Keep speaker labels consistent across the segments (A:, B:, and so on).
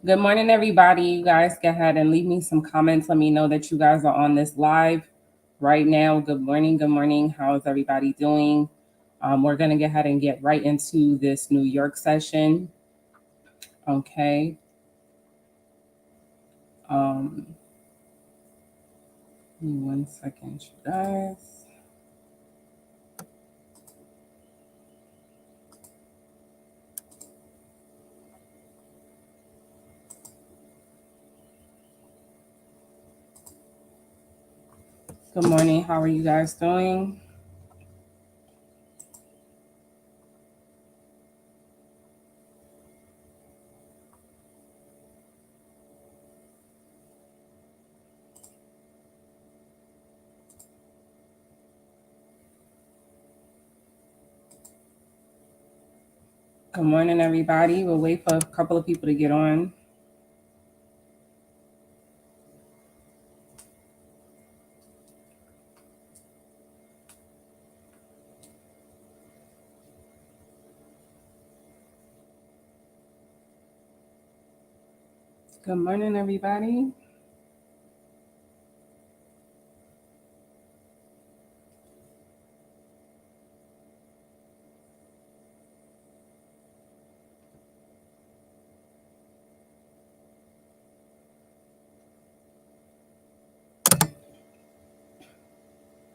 A: Good morning, everybody. You guys go ahead and leave me some comments. Let me know that you guys are on this live right now. Good morning. Good morning. How is everybody doing? We're going to go ahead and get right into this New York session. Okay. Give me 1 second, you guys. Good morning. How are you guys doing? Good morning, everybody. We'll wait for a couple of people to get on. Good morning, everybody.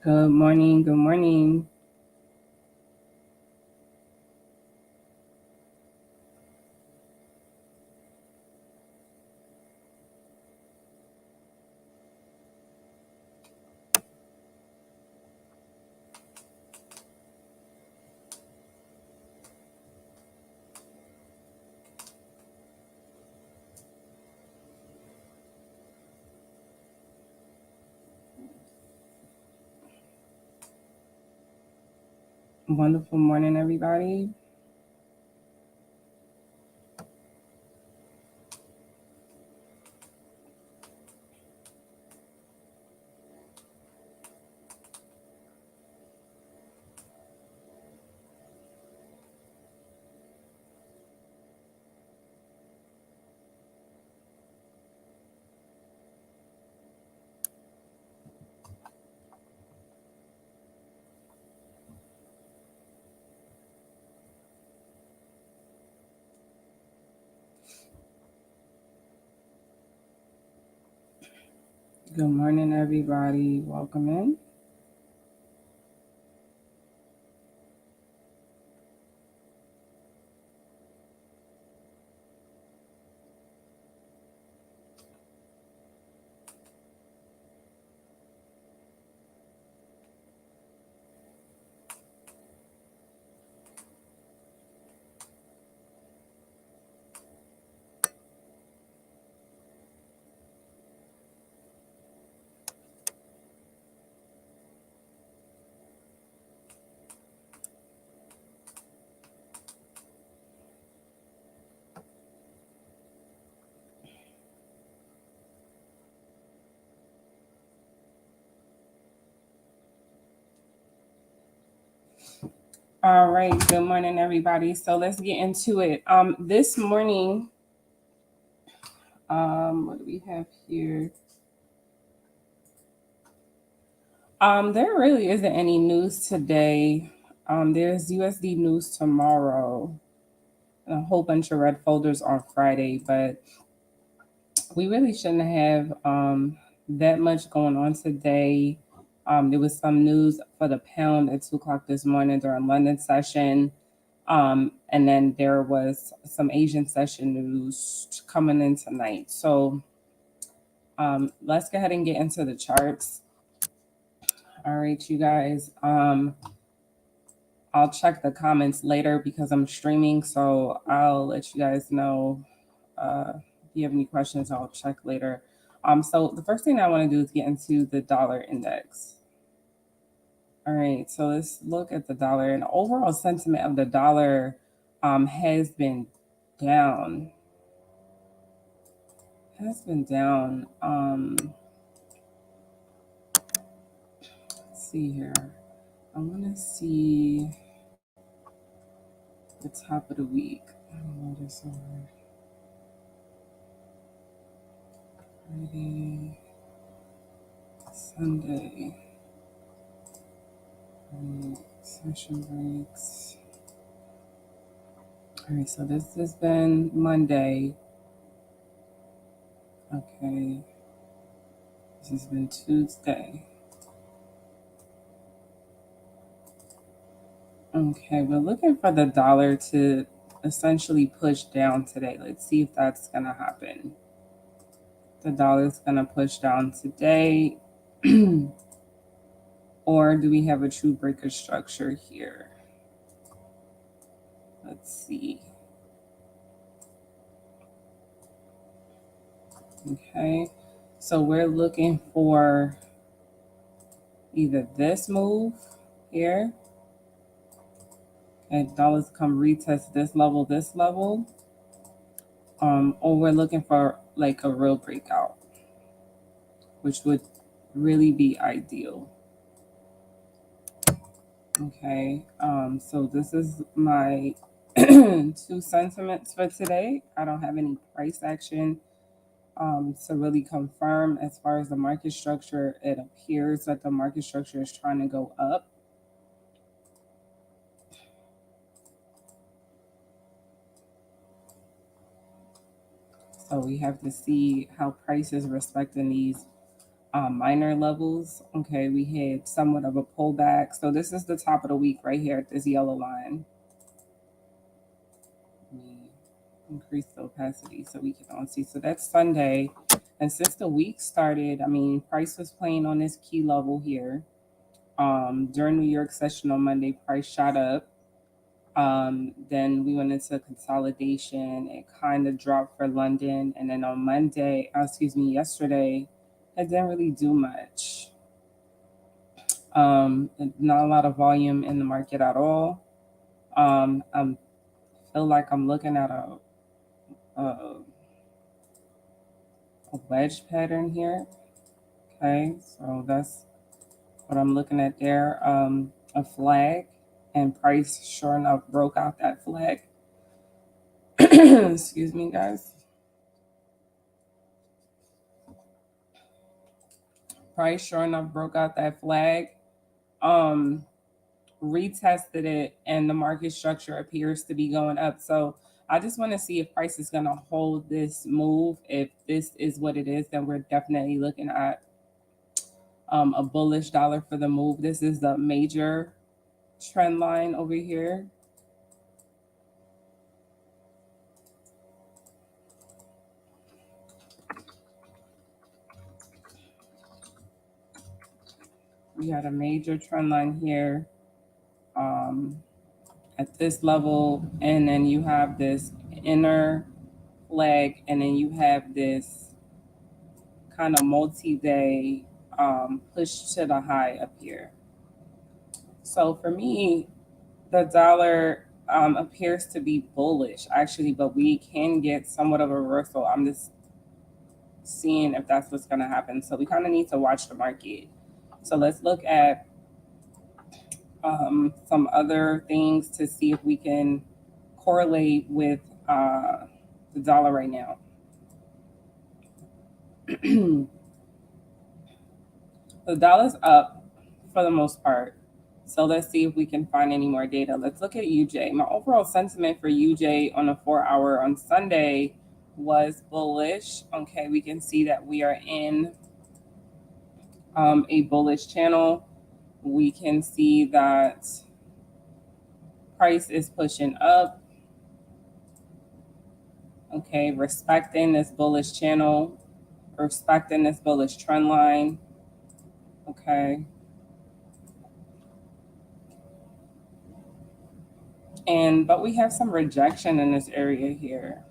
A: Good morning. Good morning. Wonderful morning, everybody. Good morning, everybody. Welcome in. All right. Good morning, everybody. So let's get into it. This morning, what do we have here? There really isn't any news today. There's USD news tomorrow, and a whole bunch of red folders on Friday, but we really shouldn't have that much going on today. There was some news for the pound at 2 o'clock this morning during London session. And then there was some Asian session news coming in tonight. So let's go ahead and get into the charts. All right, you guys. I'll check the comments later because I'm streaming. So I'll let you guys know if you have any questions. I'll check later. So the first thing I want to do is get into the dollar index. All right, so let's look at the dollar. And overall sentiment of the dollar has been down. Has been down. Let's see here. I want to see the top of the week. Friday, Sunday. Right, session breaks. All right, so this has been Monday. Okay, this has been Tuesday. Okay, we're looking for the dollar to essentially push down today. Let's see if that's going to happen. The dollar's going to push down today. Or do we have a true breaker structure here? Let's see. Okay, so we're looking for either this move here, and dollars come retest this level, or we're looking for like a real breakout, which would really be ideal. Okay, so this is my two sentiments for today. I don't have any price action to really confirm. As far as the market structure, it appears that the market structure is trying to go up. So we have to see how price is respecting these minor levels. Okay, we had somewhat of a pullback. So this is the top of the week right here at this yellow line. We increase the opacity so we can all see. So that's Sunday. And since the week started, I mean, price was playing on this key level here. During New York session on Monday, price shot up. Then we went into consolidation. It kind of dropped for London. And then on yesterday, it didn't really do much. Not a lot of volume in the market at all. I feel like I'm looking at a wedge pattern here. Okay, so that's what I'm looking at there. A flag, and price sure enough broke out that flag. Excuse me, guys. Price sure enough broke out that flag. Retested it, and the market structure appears to be going up. So I just want to see if price is going to hold this move. If this is what it is, then we're definitely looking at a bullish dollar for the move. This is the major trend line over here. We had a major trend line here at this level, and then you have this inner flag, and then you have this kind of multi-day push to the high up here. So for me, the dollar appears to be bullish actually, but we can get somewhat of a reversal. I'm just seeing if that's what's going to happen. So we kind of need to watch the market. So let's look at some other things to see if we can correlate with the dollar right now. The dollar's up for the most part. So let's see if we can find any more data. Let's look at UJ. My overall sentiment for UJ on a 4-hour on Sunday was bullish. Okay, we can see that we are in a bullish channel. We can see that price is pushing up. Okay, respecting this bullish channel, respecting this bullish trend line. Okay. But we have some rejection in this area here,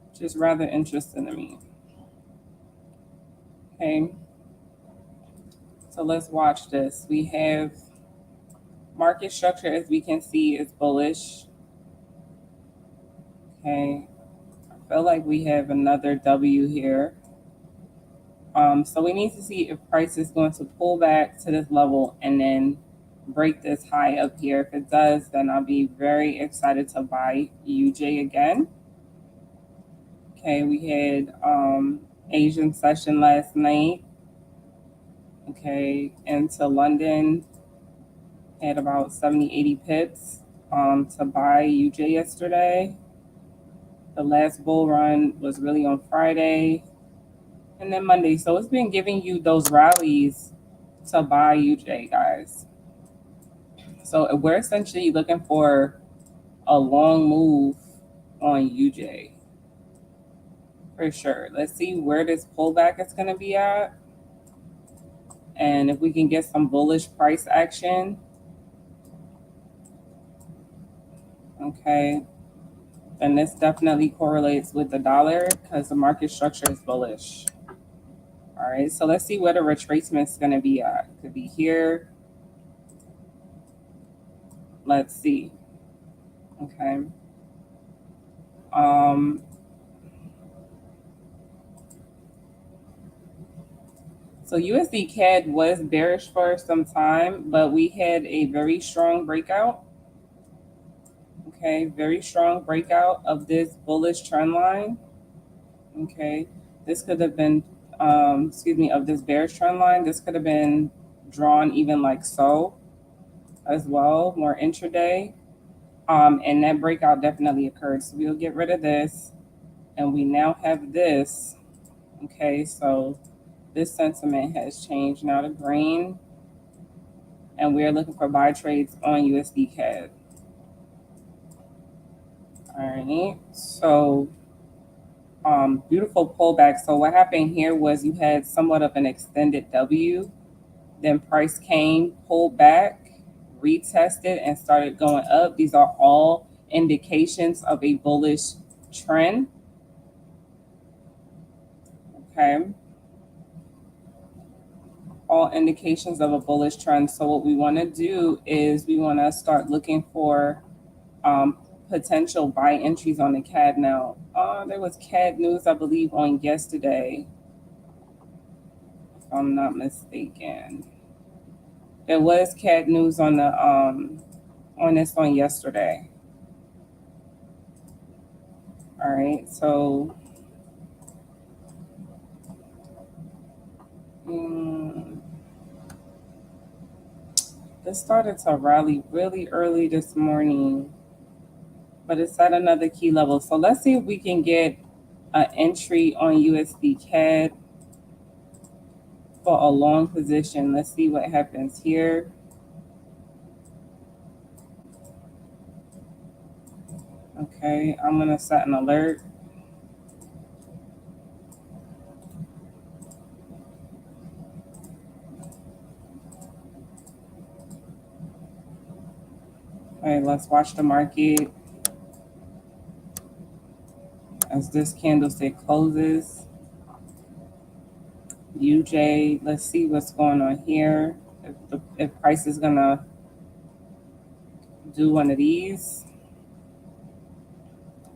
A: which is rather interesting to me. Okay. So let's watch this. We have market structure, as we can see, is bullish. Okay. I feel like we have another W here. So we need to see if price is going to pull back to this level and then break this high up here. If it does, then I'll be very excited to buy UJ again. Okay, we had Asian session last night. Okay, into London, had about 70, 80 pips to buy UJ yesterday. The last bull run was really on Friday and then Monday. So it's been giving you those rallies to buy UJ, guys. So we're essentially looking for a long move on UJ for sure. Let's see where this pullback is going to be at. And if we can get some bullish price action, okay, then this definitely correlates with the dollar because the market structure is bullish. All right, so let's see where the retracement is going to be at. Could be here. Let's see. Okay. So USD CAD was bearish for some time, but we had a very strong breakout. Okay, very strong breakout of this bullish trend line. Okay, this could have been, of this bearish trend line. This could have been drawn even like so as well, more intraday. And that breakout definitely occurred. So we'll get rid of this. And we now have this. Okay, so this sentiment has changed now to green. And we're looking for buy trades on USD CAD. All right, so beautiful pullback. So what happened here was you had somewhat of an extended W, then price came, pulled back, retested, and started going up. These are all indications of a bullish trend. Okay. All indications of a bullish trend. So what we want to do is we want to start looking for potential buy entries on the CAD now. There was CAD news, I believe, on yesterday, if I'm not mistaken. There was CAD news on the on yesterday. All right, so this started to rally really early this morning, but it's at another key level. So let's see if we can get an entry on USD CAD for a long position. Let's see what happens here. Okay, I'm gonna set an alert. Okay, let's watch the market as this candlestick closes. UJ, let's see what's going on here. If price is gonna do one of these,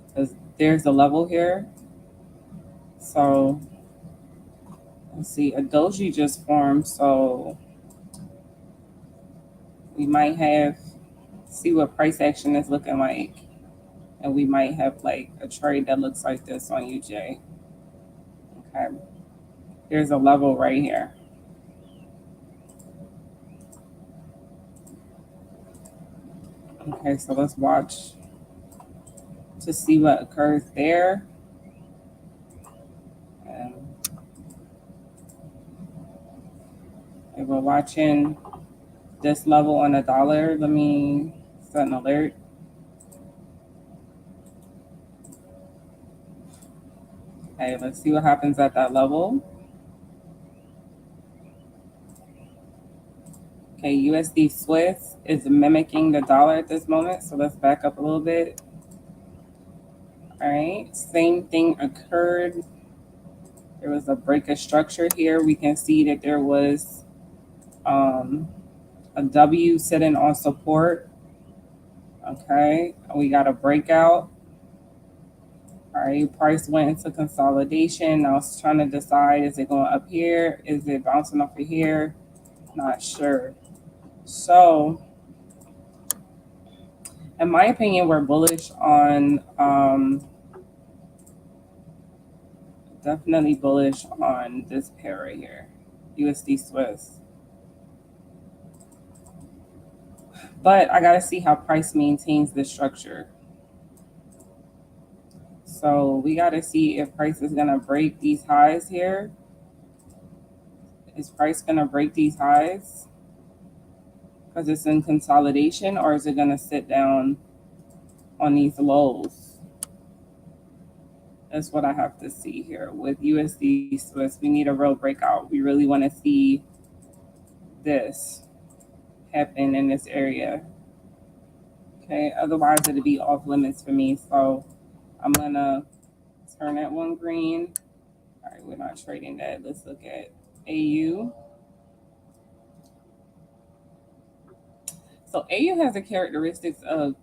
A: because there's a level here. So let's see, a doji just formed, so we might have, see what price action is looking like, and we might have like a trade that looks like this on UJ. Okay, there's a level right here. Okay, so let's watch to see what occurs there. And we're watching this level on a dollar. Let me set an alert. Okay, let's see what happens at that level. Okay, USD Swiss is mimicking the dollar at this moment, so let's back up a little bit. All right, same thing occurred. There was a break of structure here. We can see that there was a W sitting on support. Okay, we got a breakout. All right, price went into consolidation. I was trying to decide, is it going up here? Is it bouncing off of here? Not sure. So, in my opinion, we're bullish on definitely bullish on this pair right here, USD Swiss. But I gotta see how price maintains this structure. So we gotta see if price is gonna break these highs here. Is price gonna break these highs because it's in consolidation, or is it gonna sit down on these lows? That's what I have to see here with USD Swiss. We need a real breakout. We really want to see this happen in this area. Okay, otherwise it'll be off limits for me. So I'm gonna turn that one green. All right, we're not trading that. Let's look at AU. So AU has the characteristics of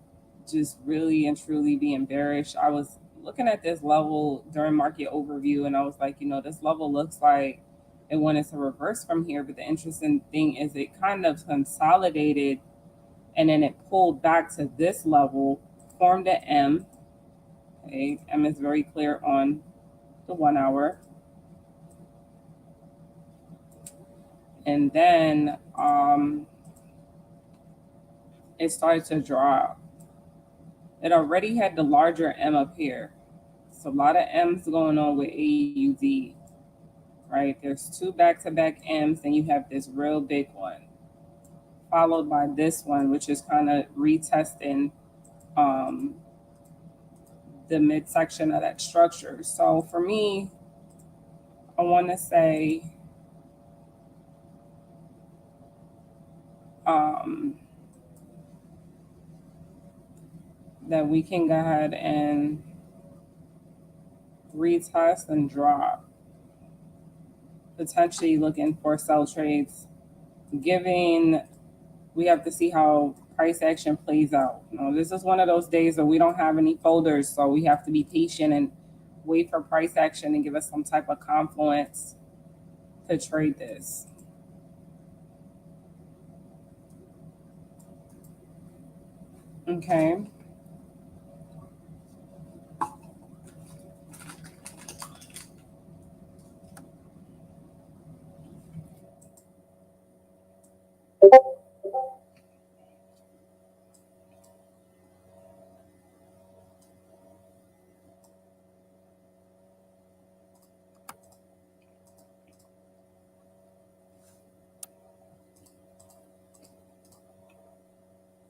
A: just really and truly being bearish. I was looking at this level during market overview and I was like, this level looks like it wanted to reverse from here. But the interesting thing is it kind of consolidated and then it pulled back to this level, formed an M. Okay, M is very clear on the 1 hour. And then it started to drop. It already had the larger M up here. So a lot of M's going on with AUD, right? There's two back-to-back M's, and you have this real big one, followed by this one, which is kind of retesting the midsection of that structure. So for me, I want to say that we can go ahead and retest and drop, potentially looking for sell trades, giving, we have to see how price action plays out. This is one of those days where we don't have any folders, so we have to be patient and wait for price action and give us some type of confluence to trade this. Okay.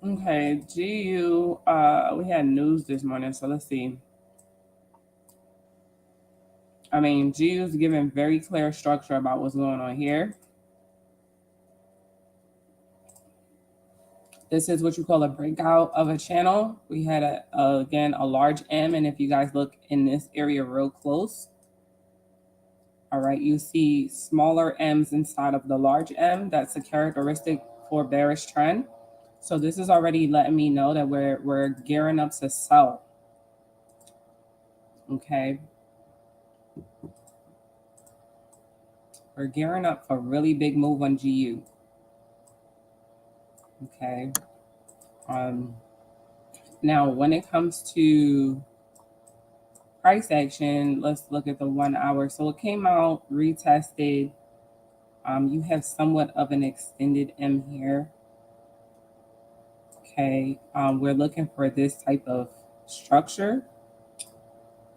A: Okay, GU, we had news this morning, so let's see. GU's giving very clear structure about what's going on here. This is what you call a breakout of a channel. We had, again, a large M, and if you guys look in this area real close, all right, you see smaller M's inside of the large M. That's a characteristic for bearish trend. So this is already letting me know that we're gearing up to sell. Okay. We're gearing up for a really big move on GU. Okay. Now, when it comes to price action, let's look at the 1 hour. So it came out, retested. You have somewhat of an extended M here. Okay. We're looking for this type of structure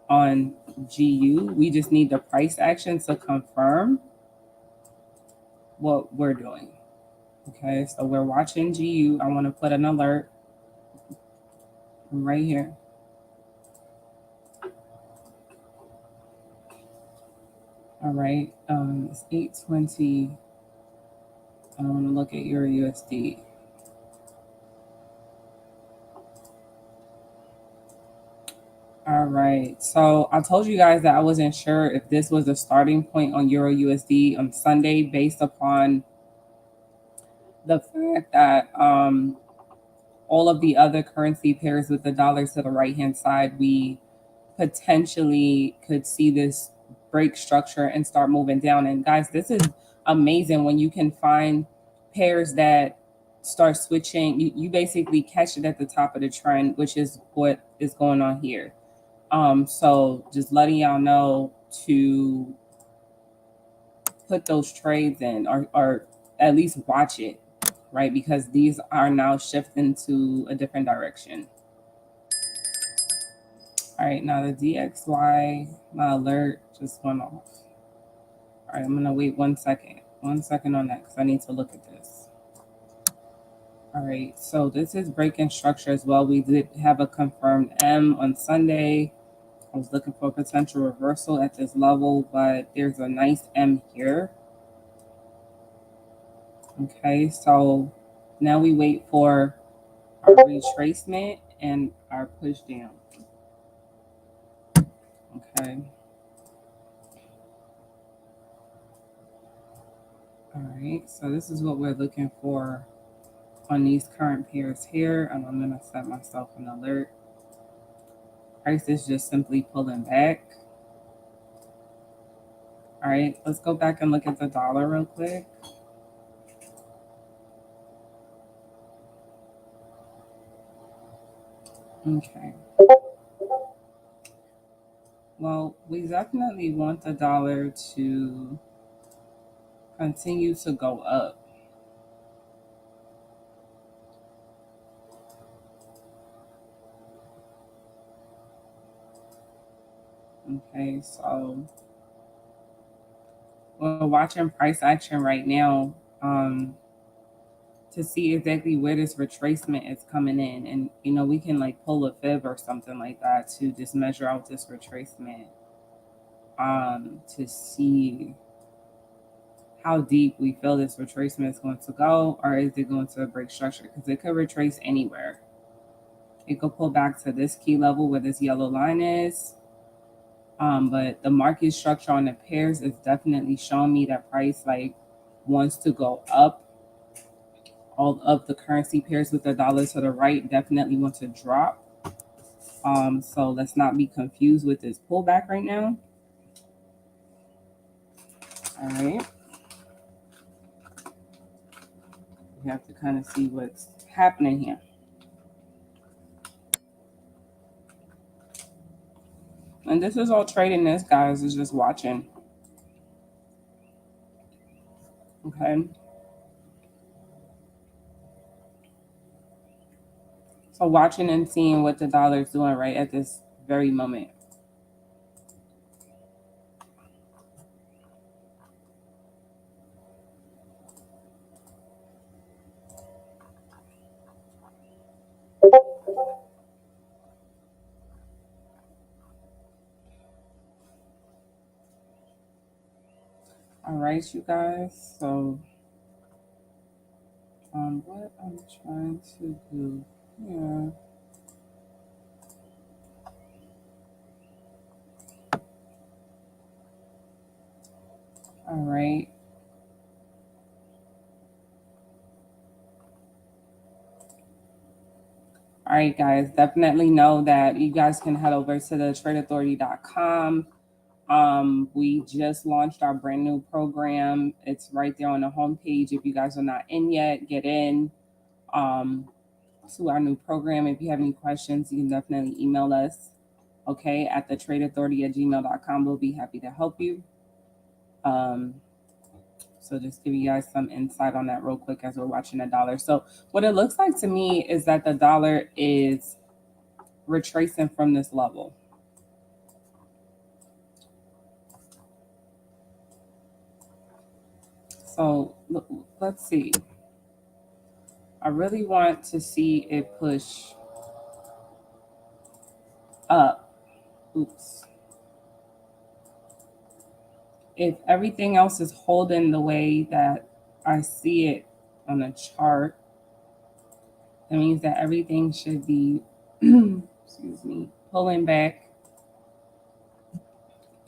A: on GU. We just need the price action to confirm what we're doing. Okay, so we're watching GU. I want to put an alert right here. All right, it's 8:20. I want to look at EURUSD. All right, so I told you guys that I wasn't sure if this was a starting point on EURUSD on Sunday based upon the fact that all of the other currency pairs with the dollar to the right-hand side, we potentially could see this break structure and start moving down. And guys, this is amazing when you can find pairs that start switching. You basically catch it at the top of the trend, which is what is going on here. So just letting y'all know, to put those trades in, or at least watch it, right? Because these are now shifting to a different direction. All right, now the DXY, my alert just went off. All right, I'm gonna wait 1 second. 1 second on that because I need to look at this. All right, so this is breaking structure as well. We did have a confirmed M on Sunday. I was looking for a potential reversal at this level, but there's a nice M here. Okay, so now we wait for our retracement and our push down. Okay. All right, so this is what we're looking for on these current pairs here, and I'm gonna set myself an alert. Price is just simply pulling back. All right, let's go back and look at the dollar real quick. Okay. Well, we definitely want the dollar to continue to go up. Okay, so we're watching price action right now to see exactly where this retracement is coming in. And, you know, we can like pull a fib or something like that to just measure out this retracement to see how deep we feel this retracement is going to go, or is it going to break structure? Because it could retrace anywhere. It could pull back to this key level where this yellow line is. But the market structure on the pairs is definitely showing me that price like wants to go up. All of the currency pairs with the dollar to the right definitely want to drop. So let's not be confused with this pullback right now. All right. We have to kind of see what's happening here. And this is all trading this, guys, is just watching. Okay. So watching and seeing what the dollar is doing right at this very moment. All right, you guys. So what I'm trying to do here. All right. All right, guys, definitely know that you guys can head over to the tradeauthority.com. We just launched our brand new program. It's right there on the homepage. If you guys are not in yet, get in to our new program. If you have any questions, you can definitely email us, okay, at the tradeauthority@gmail.com. We'll be happy to help you. So just give you guys some insight on that real quick as we're watching the dollar. So what it looks like to me is that the dollar is retracing from this level. So let's see. I really want to see it push up. Oops. If everything else is holding the way that I see it on the chart, that means that everything should be, excuse me, pulling back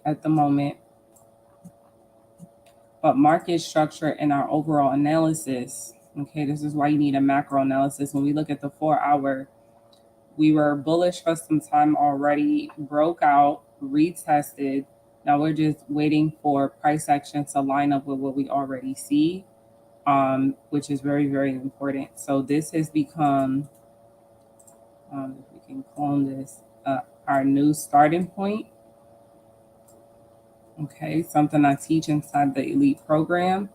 A: at the moment. But market structure and our overall analysis, okay, this is why you need a macro analysis. When we look at the 4-hour, we were bullish for some time already, broke out, retested. Now we're just waiting for price action to line up with what we already see, which is very, very important. So this has become, if we can clone this, our new starting point. Okay, something I teach inside the elite program.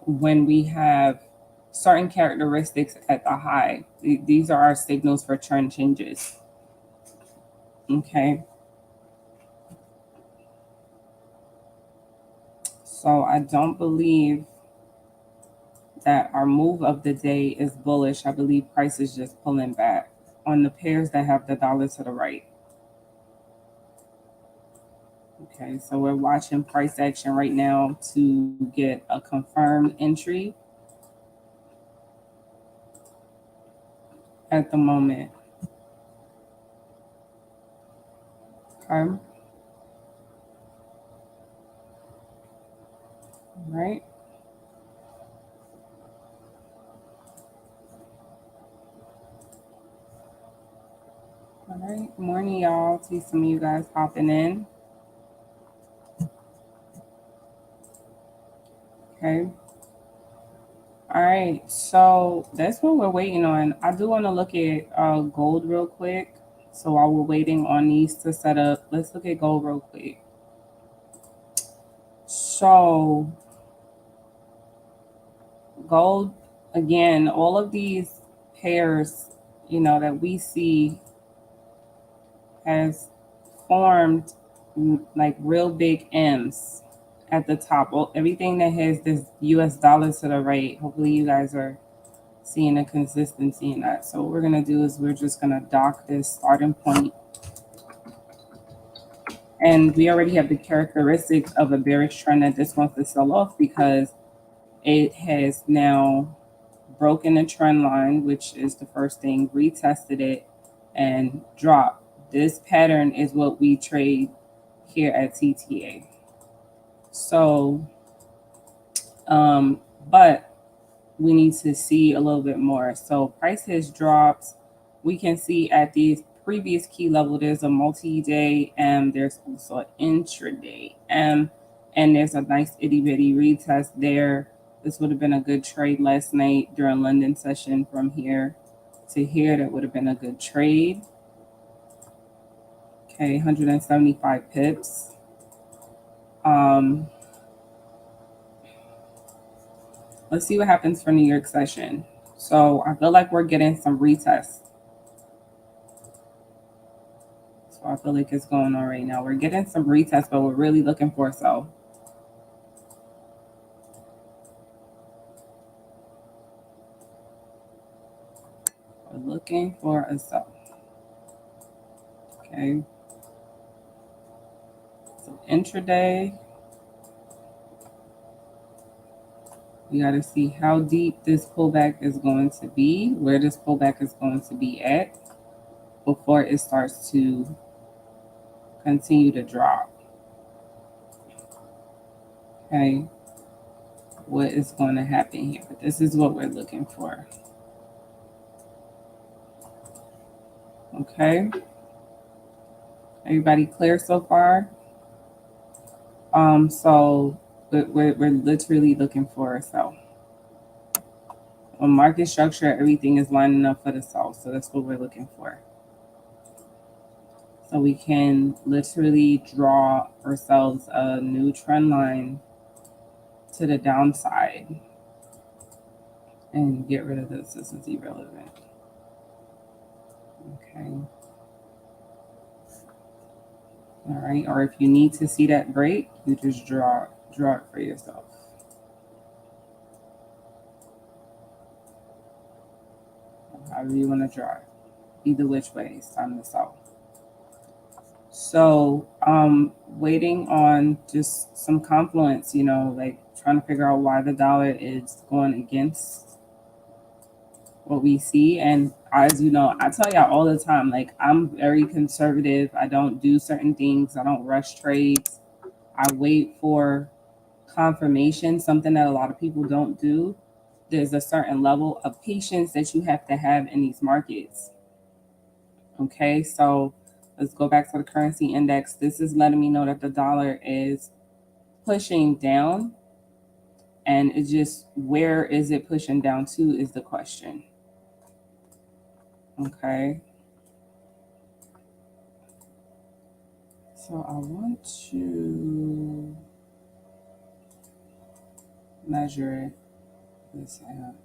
A: When we have certain characteristics at the high, these are our signals for trend changes. Okay, so I don't believe that our move of the day is bullish. I believe price is just pulling back on the pairs that have the dollar to the right. Okay, so we're watching price action right now to get a confirmed entry at the moment. Okay. Right. All right. Morning, y'all. See some of you guys hopping in. Okay. All right. So that's what we're waiting on. I do want to look at gold real quick. So while we're waiting on these to set up, let's look at gold real quick. So gold, again, all of these pairs, that we see has formed like real big M's at the top. Well, everything that has this US dollar to the right, hopefully you guys are seeing a consistency in that. So what we're gonna do is we're just gonna dock this starting point. And we already have the characteristics of a bearish trend that just wants to sell off because it has now broken the trend line, which is the first thing, retested it and dropped. This pattern is what we trade here at TTA. So, but we need to see a little bit more. So price has dropped. We can see at the previous key level, there's a multi-day and there's also an intraday and there's a nice itty bitty retest there. This would have been a good trade last night during London session from here to here. That would have been a good trade. Okay, 175 pips. Let's see what happens for New York session. So I feel like we're getting some retests. So I feel like it's going on right now. We're getting some retests, but we're really looking for a sell. We're looking for a sell. Okay. So intraday, we got to see how deep this pullback is going to be, where this pullback is going to be at before it starts to continue to drop. Okay. What is going to happen here? But this is what we're looking for. Okay. Everybody clear so far? So we're literally looking for a sell. On market structure, everything is lining up for the sell. So that's what we're looking for. So we can literally draw ourselves a new trend line to the downside and get rid of this. This is irrelevant. Okay. All right. Or if you need to see that break, you just draw it for yourself. However you want to draw it. Either which way, it's time to sell. So waiting on just some confluence, like trying to figure out why the dollar is going against what we see. And as you know, I tell y'all all the time, like I'm very conservative. I don't do certain things. I don't rush trades. I wait for confirmation, something that a lot of people don't do. There's a certain level of patience that you have to have in these markets. Okay, so let's go back to the currency index. This is letting me know that the dollar is pushing down, and it's just where is it pushing down to is the question. Okay. So I want to measure this out.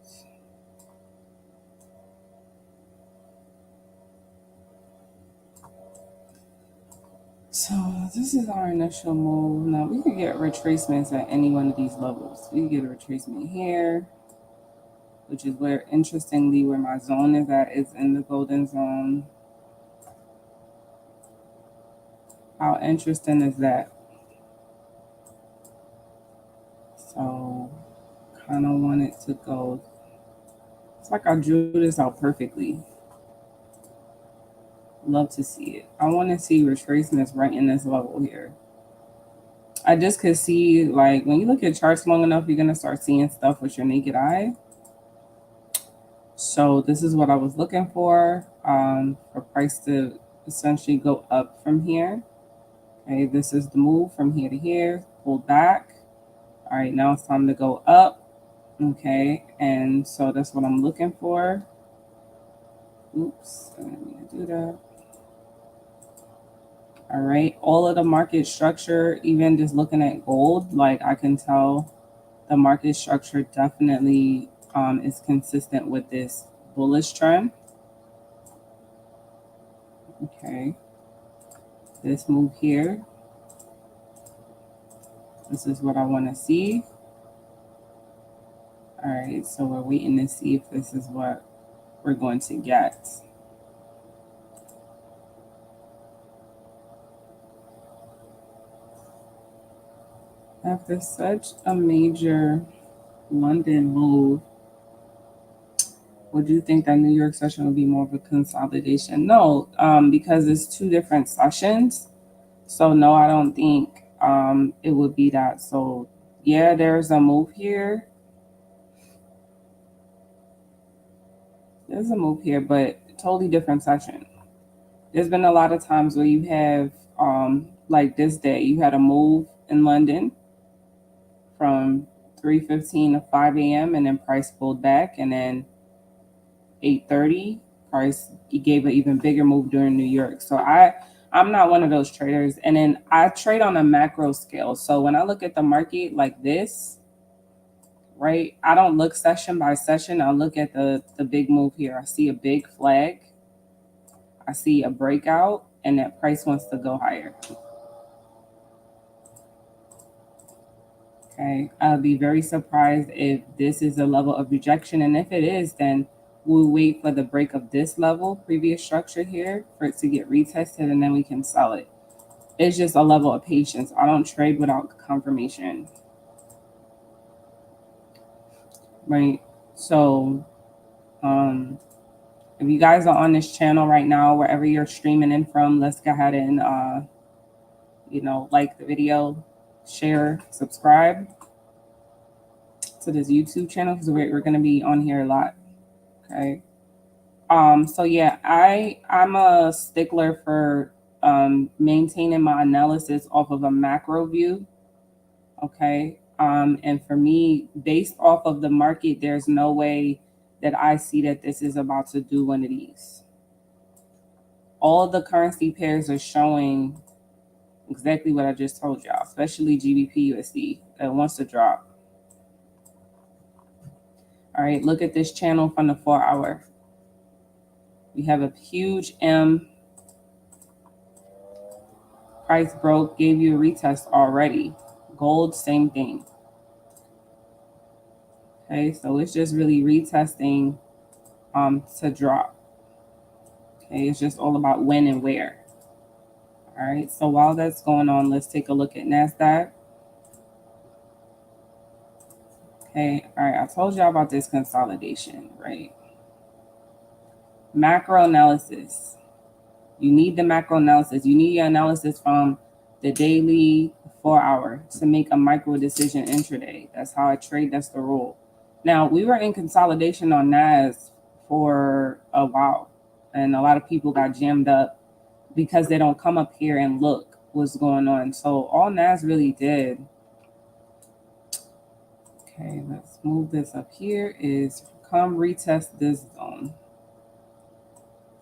A: So this is our initial move. Now we could get retracements at any one of these levels. We could get a retracement here, which is where, interestingly, where my zone is at, is in the golden zone. How interesting is that? So kind of want it to go. It's like I drew this out perfectly. Love to see it. I want to see retracements right in this level here. I just could see, like, when you look at charts long enough, you're going to start seeing stuff with your naked eye. So this is what I was looking for price to essentially go up from here. Okay, this is the move from here to here, pull back. All right, now it's time to go up. Okay, and so that's what I'm looking for. Oops, I didn't mean to do that. All right, all of the market structure, even just looking at gold, like I can tell the market structure definitely is consistent with this bullish trend. Okay, this move here, this is what I want to see. All right, so we're waiting to see if this is what we're going to get. After such a major London move, would you think that New York session would be more of a consolidation? No, because it's two different sessions. So no, I don't think it would be that. So yeah, there's a move here. There's a move here, but totally different session. There's been a lot of times where you have, like this day, you had a move in London from 3:15 to 5 a.m. and then price pulled back, and then 8:30 price he gave an even bigger move during New York. So I'm not one of those traders. And then I trade on a macro scale. So when I look at the market like this, right, I don't look session by session. I look at the big move here. I see a big flag. I see a breakout, and that price wants to go higher. Okay, I'll be very surprised if this is a level of rejection. And if it is, then we'll wait for the break of this level, previous structure here, for it to get retested, and then we can sell it. It's just a level of patience. I don't trade without confirmation. Right? So, if you guys are on this channel right now, wherever you're streaming in from, let's go ahead and, like the video, share, subscribe to this YouTube channel, because we're going to be on here a lot. Okay. So yeah, I'm a stickler for maintaining my analysis off of a macro view. Okay. And for me, based off of the market, there's no way that I see that this is about to do one of these. All of the currency pairs are showing exactly what I just told y'all, especially GBPUSD that wants to drop. All right, look at this channel from the 4-hour. We have a huge M. Price broke, gave you a retest already. Gold, same thing. Okay, so it's just really retesting to drop. Okay, it's just all about when and where. All right, so while that's going on, let's take a look at NASDAQ. Okay, all right, I told y'all about this consolidation, right? Macro analysis. You need the macro analysis. You need your analysis from the daily 4-hour to make a micro decision intraday. That's how I trade. That's the rule. Now, we were in consolidation on NAS for a while, and a lot of people got jammed up because they don't come up here and look what's going on. So all NAS really did, okay, let's move this up here, is come retest this zone.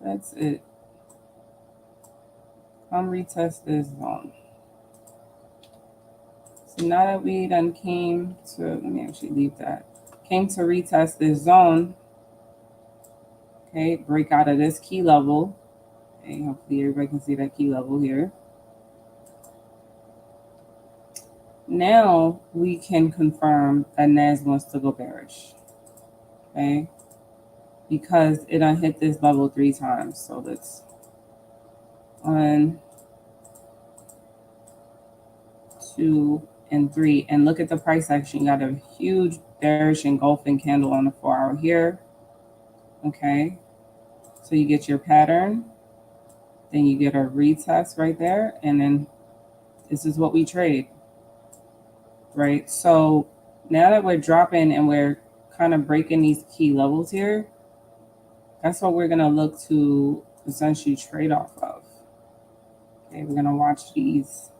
A: That's it. Come retest this zone. So now that we done came to, let me actually leave that. Came to retest this zone. Okay, break out of this key level. Okay, hopefully everybody can see that key level here. Now we can confirm that NAS wants to go bearish. Okay, because it done hit this level 3 times. So let's 1, 2, and 3. And look at the price action. You got a huge bearish engulfing candle on the 4-hour here. Okay, so you get your pattern. Then you get a retest right there. And then this is what we trade. Right? So now that we're dropping and we're kind of breaking these key levels here, that's what we're going to look to essentially trade off of. Okay, we're going to watch these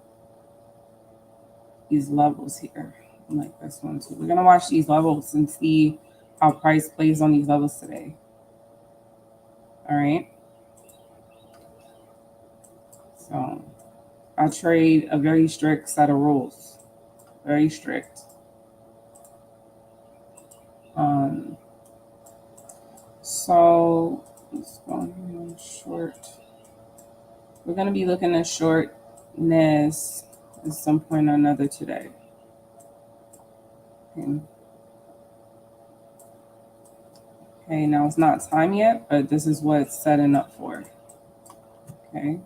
A: levels here. Like this one too. We're going to watch these levels and see how price plays on these levels today. All right. So I trade a very strict set of rules. Very strict. So let's go on short. We're going to be looking at short NAS at some point or another today. Okay, now it's not time yet, but this is what it's setting up for. Okay.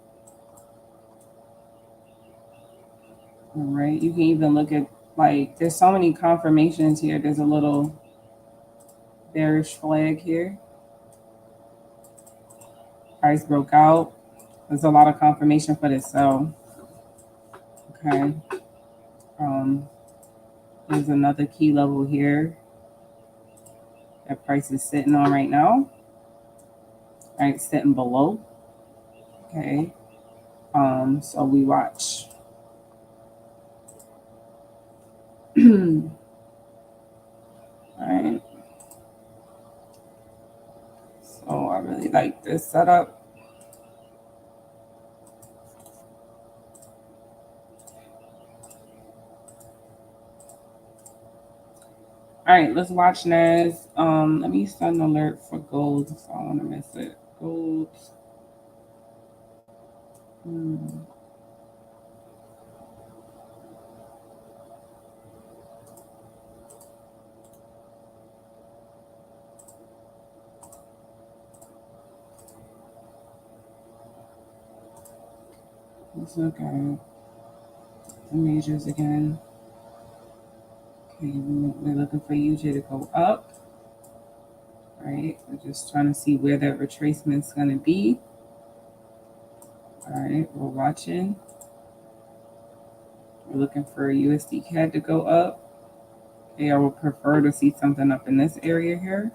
A: All right, you can even look at, like, there's so many confirmations here. There's a little bearish flag here. Price broke out. There's a lot of confirmation for this sell. Okay. There's another key level here that price is sitting on right now. Right, sitting below. Okay. So we watch. All right. So I really like this setup. All right, let's watch NAS. Let me send an alert for gold, so I don't want to miss it. Gold. Let's look at the majors again. Okay, we're looking for UJ to go up. All right, we're just trying to see where that retracement's going to be. All right, we're watching. We're looking for a USD CAD to go up. Okay, I would prefer to see something up in this area here.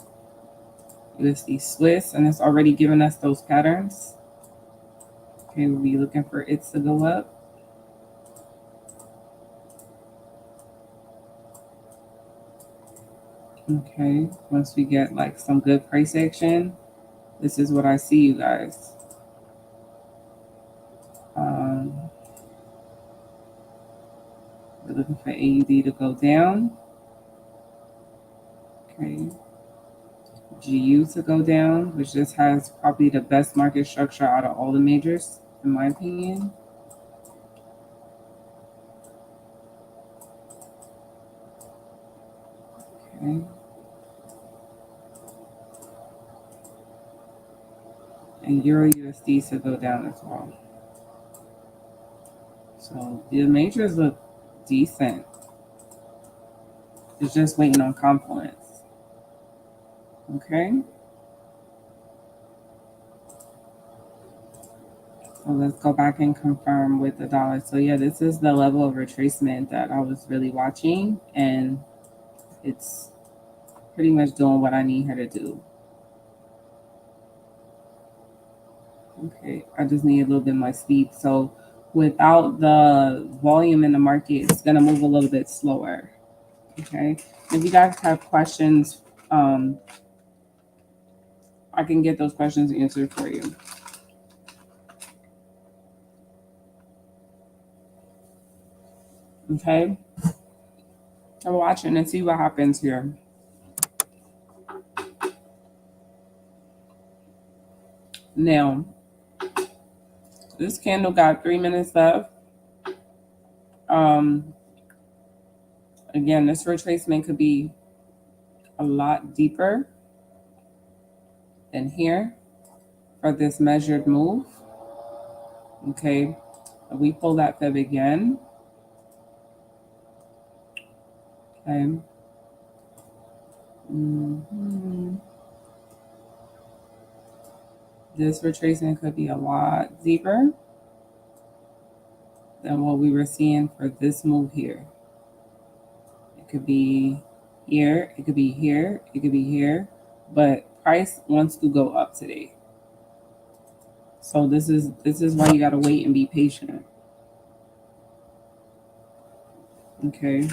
A: USD Swiss, and it's already given us those patterns. Okay, we'll be looking for it to go up. Okay, once we get like some good price action, this is what I see, you guys. We're looking for AUD to go down. Okay. GU to go down, which just has probably the best market structure out of all the majors, in my opinion. Okay. And EURUSD to go down as well. So the majors look decent. It's just waiting on confluence. Okay. So let's go back and confirm with the dollar. So yeah, this is the level of retracement that I was really watching, and it's pretty much doing what I need her to do. Okay, I just need a little bit more speed. So without the volume in the market, it's gonna move a little bit slower. Okay, if you guys have questions, I can get those questions answered for you. Okay. I'm watching and see what happens here. Now, this candle got 3 minutes left. Again, this retracement could be a lot deeper than here for this measured move. Okay, we pull that fib again. Okay. This retracement could be a lot deeper than what we were seeing for this move here. It could be here, it could be here, it could be here, but price wants to go up today. So this is why you gotta wait and be patient. Okay.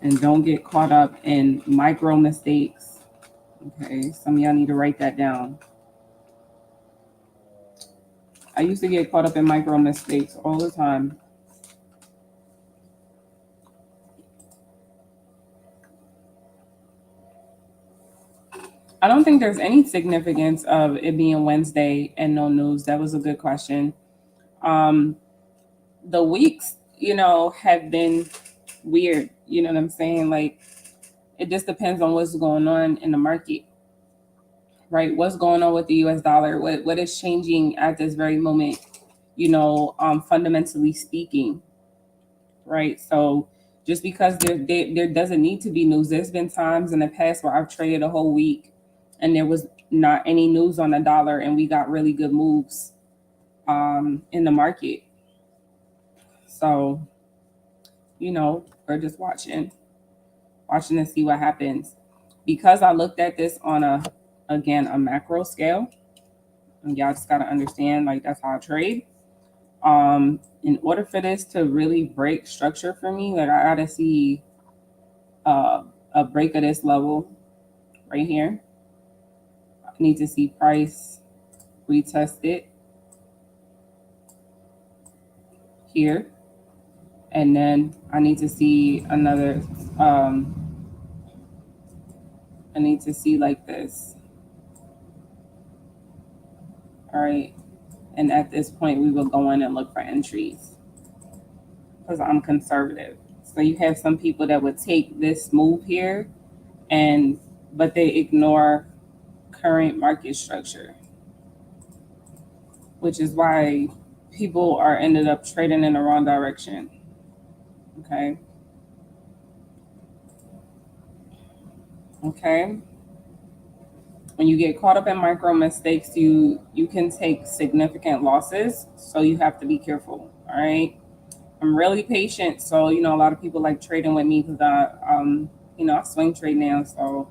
A: And don't get caught up in micro mistakes. Okay, some of y'all need to write that down. I used to get caught up in micro mistakes all the time. I don't think there's any significance of it being Wednesday and no news. That was a good question. The weeks, have been weird. You know what I'm saying? Like, it just depends on what's going on in the market, right? What's going on with the US dollar? What is changing at this very moment, fundamentally speaking, right? So just because there doesn't need to be news. There's been times in the past where I've traded a whole week and there was not any news on the dollar and we got really good moves in the market. So, we're just watching to see what happens. Because I looked at this on a macro scale, and y'all just gotta understand, like, that's how I trade. In order for this to really break structure for me, like, I gotta see a break of this level right here. I need to see price retest it here, and then I need to see another. I need to see like this. All right, and at this point, we will go in and look for entries because I'm conservative. So you have some people that would take this move here, but they ignore current market structure, which is why people are ended up trading in the wrong direction. Okay. Okay. When you get caught up in micro mistakes, you can take significant losses. So you have to be careful. All right. I'm really patient. So, a lot of people like trading with me because I swing trade now. So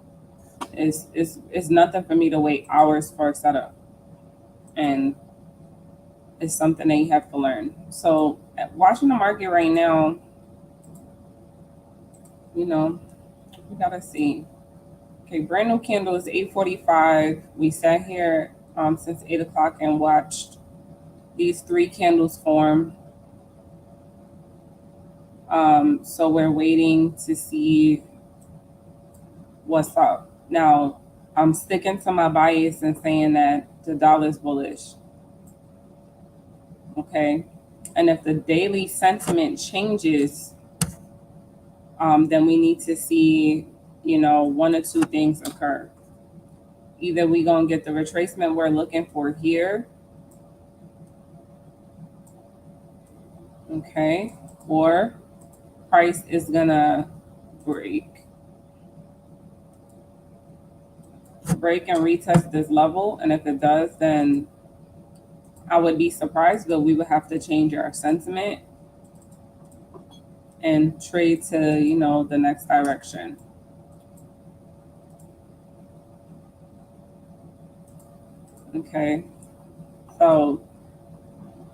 A: it's nothing for me to wait hours for a setup. And it's something that you have to learn. So watching the market right now, we gotta see. Okay, brand new candle is 8:45. We sat here since 8 o'clock and watched these 3 candles form. So we're waiting to see what's up. Now, I'm sticking to my bias and saying that the dollar is bullish. Okay, and if the daily sentiment changes, then we need to see, one or two things occur. Either we gonna get the retracement we're looking for here, okay, or price is gonna break and retest this level, and if it does, then I would be surprised, but we would have to change our sentiment and trade to, the next direction. Okay, so,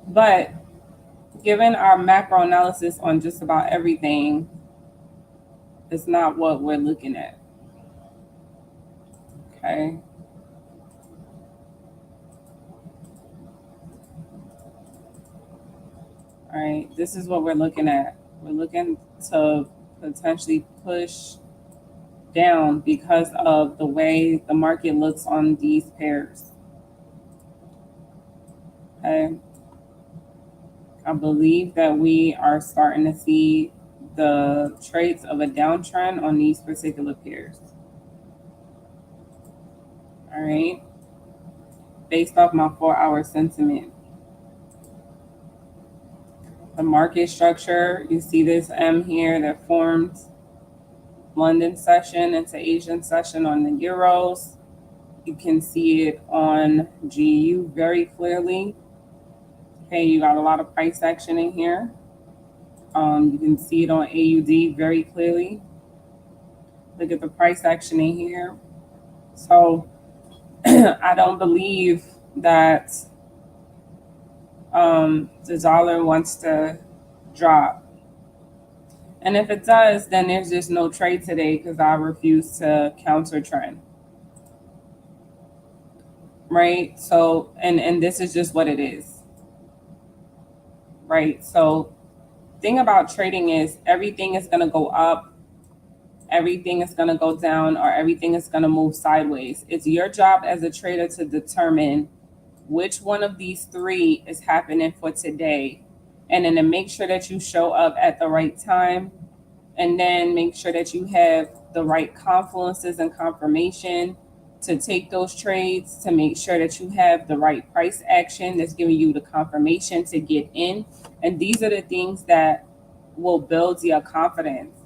A: but given our macro analysis on just about everything, it's not what we're looking at. Okay. All All right, this is what we're looking at. We're looking to potentially push down because of the way the market looks on these pairs. Okay. I believe that we are starting to see the traits of a downtrend on these particular pairs. All right. Based off my 4-hour sentiment. The market structure, you see this M here that formed London session into Asian session on the euros. You can see it on GU very clearly. Okay, you got a lot of price action in here. You can see it on AUD very clearly. Look at the price action in here. So I don't believe that the dollar wants to drop. And if it does, then there's just no trade today because I refuse to counter trend. Right? So, and this is just what it is. Right? So, thing about trading is everything is going to go up, everything is going to go down, or everything is going to move sideways. It's your job as a trader to determine which one of these three is happening for today, and then to make sure that you show up at the right time, and then make sure that you have the right confluences and confirmation to take those trades, to make sure that you have the right price action that's giving you the confirmation to get in. And these are the things that will build your confidence,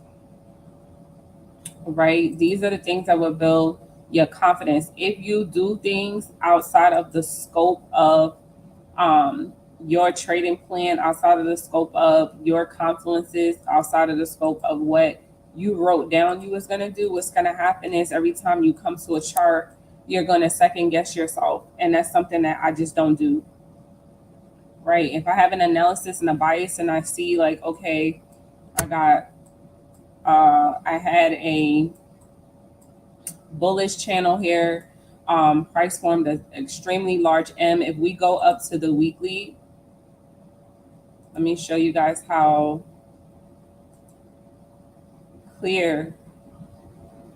A: right? These are the things that will build your confidence. If you do things outside of the scope of your trading plan, outside of the scope of your confluences, outside of the scope of what you wrote down you was going to do, what's going to happen is every time you come to a chart, you're going to second guess yourself. And that's something that I just don't do. Right? If I have an analysis and a bias and I see like, okay, I had a bullish channel here, price formed an extremely large M. If we go up to the weekly, let me show you guys how clear,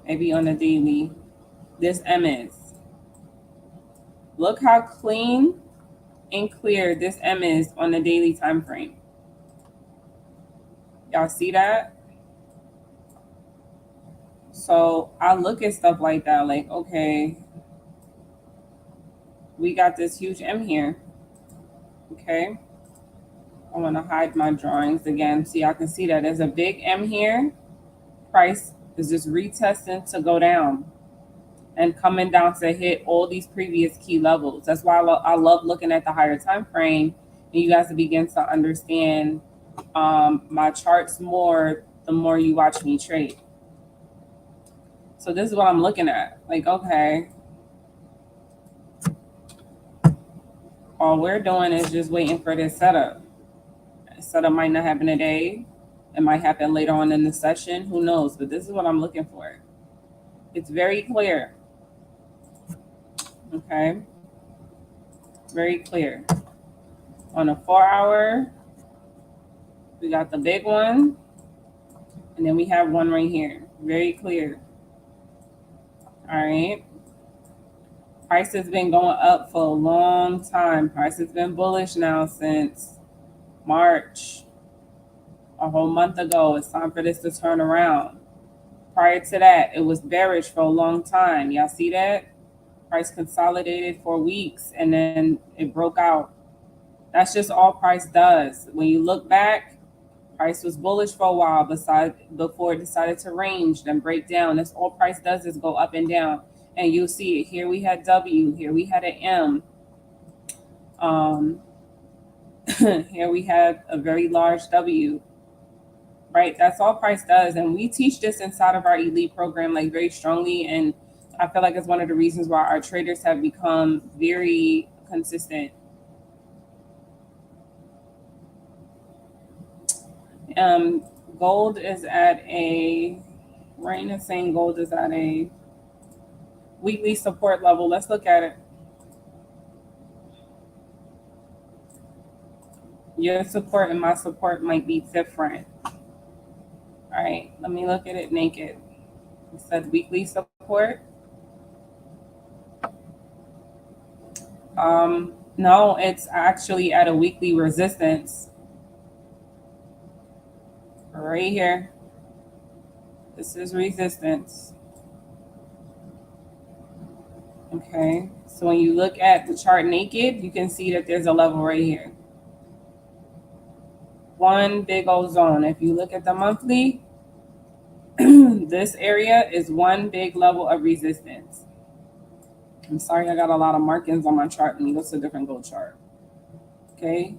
A: maybe on the daily, this M is. Look how clean and clear this M is on the daily time frame. Y'all see that? So I look at stuff like that, like, okay, we got this huge M here. Okay. I want to hide my drawings again so y'all can see that there's a big M here. Price is just retesting to go down and coming down to hit all these previous key levels. That's why I love looking at the higher time frame, and you guys begin to understand my charts more the more you watch me trade. So this is what I'm looking at. Like, okay, all we're doing is just waiting for this setup. Setup might not happen today. It might happen later on in the session. Who knows? But this is what I'm looking for. It's very clear. Okay. Very clear. On a 4-hour, we got the big one. And then we have one right here. Very clear. All right. Price has been going up for a long time. Price has been bullish now since March. A whole month ago. It's time for this to turn around. Prior to that, it was bearish for a long time. Y'all see that? Price consolidated for weeks and then it broke out. That's just all price does. When you look back, price was bullish for a while before it decided to range, then break down. That's all price does is go up and down. And you'll see it. Here we had W. Here we had an M. Here we had a very large W. Right? That's all price does. And we teach this inside of our elite program like very strongly. And I feel like it's one of the reasons why our traders have become very consistent. Gold is at a, Rain is saying gold is at a weekly support level. Let's look at it. Your support and my support might be different. All right, let me look at it naked. It said weekly support. No, it's actually at a weekly resistance right here. This is resistance. Okay, so when you look at the chart naked, you can see that there's a level right here. One big old zone. If you look at the monthly, this area is one big level of resistance. I'm sorry, I got a lot of markings on my chart. Let me go to a different gold chart. Okay.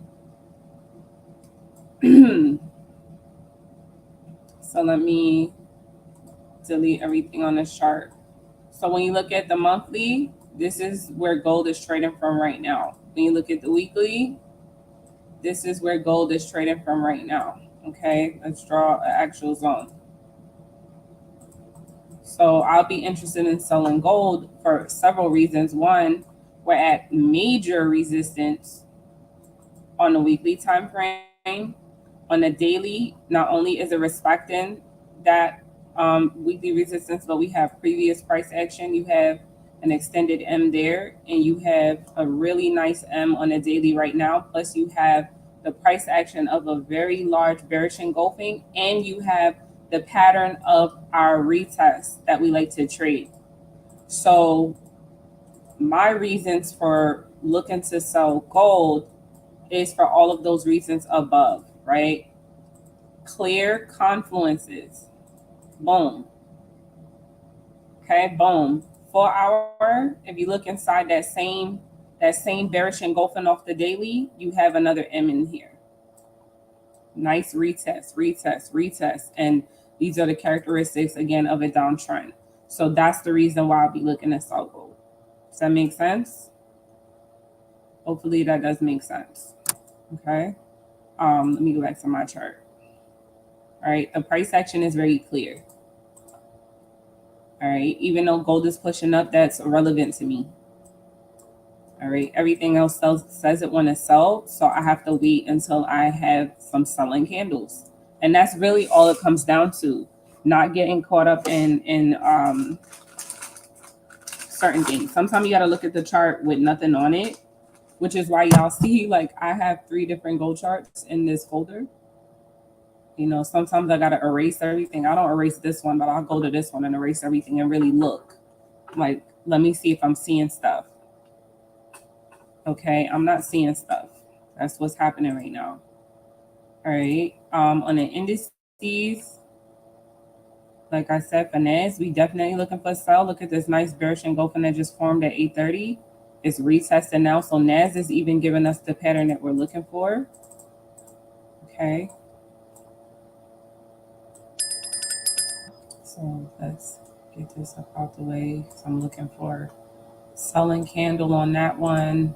A: So let me delete everything on this chart. So when you look at the monthly, this is where gold is trading from right now. When you look at the weekly, this is where gold is trading from right now. Okay, let's draw an actual zone. So I'll be interested in selling gold for several reasons. One, we're at major resistance on the weekly time frame. On the daily, not only is it respecting that weekly resistance, but we have previous price action. You have an extended M there, and you have a really nice M on the daily right now. Plus, you have the price action of a very large bearish engulfing, and you have the pattern of our retest that we like to trade. So my reasons for looking to sell gold is for all of those reasons above, right? Clear confluences. Boom. Okay, boom. 4 hour, if you look inside that same bearish engulfing off the daily, you have another M in here. Nice retest, retest, retest. And these are the characteristics again of a downtrend. So that's the reason why I'll be looking at sell gold. Does that make sense? Hopefully that does make sense. Okay. Let me go back to my chart. All right, the price action is very clear. All right, even though gold is pushing up, that's irrelevant to me. All right, everything else says it want to sell, so I have to wait until I have some selling candles, and that's really all it comes down to. Not getting caught up in certain things. Sometimes you got to look at the chart with nothing on it, which is why y'all see like I have 3 different gold charts in this folder. You know, sometimes I got to erase everything. I don't erase this one, but I'll go to this one and erase everything and really look. Like, let me see if I'm seeing stuff. Okay, I'm not seeing stuff. That's what's happening right now. All right. On the indices, like I said, for NAS, we definitely looking for a sell. Look at this nice bearish engulfing that just formed at 8:30. It's retesting now. So NAS is even giving us the pattern that we're looking for. Okay. So let's get this up out the way. So I'm looking for selling candle on that one.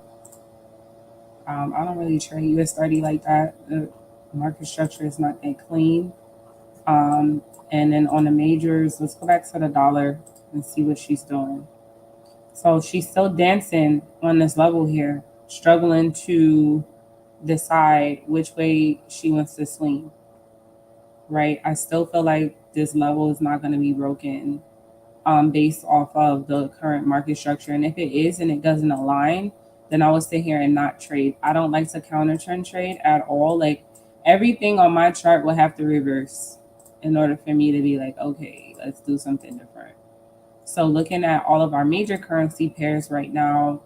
A: I don't really trade US30 like that. The market structure is not that clean. And then on the majors, let's go back to the dollar and see what she's doing. So she's still dancing on this level here, struggling to decide which way she wants to swing. Right? I still feel like this level is not going to be broken based off of the current market structure. And if it is and it doesn't align, then I will sit here and not trade. I don't like to counter trend trade at all. Like everything on my chart will have to reverse in order for me to be like, okay, let's do something different. So looking at all of our major currency pairs right now,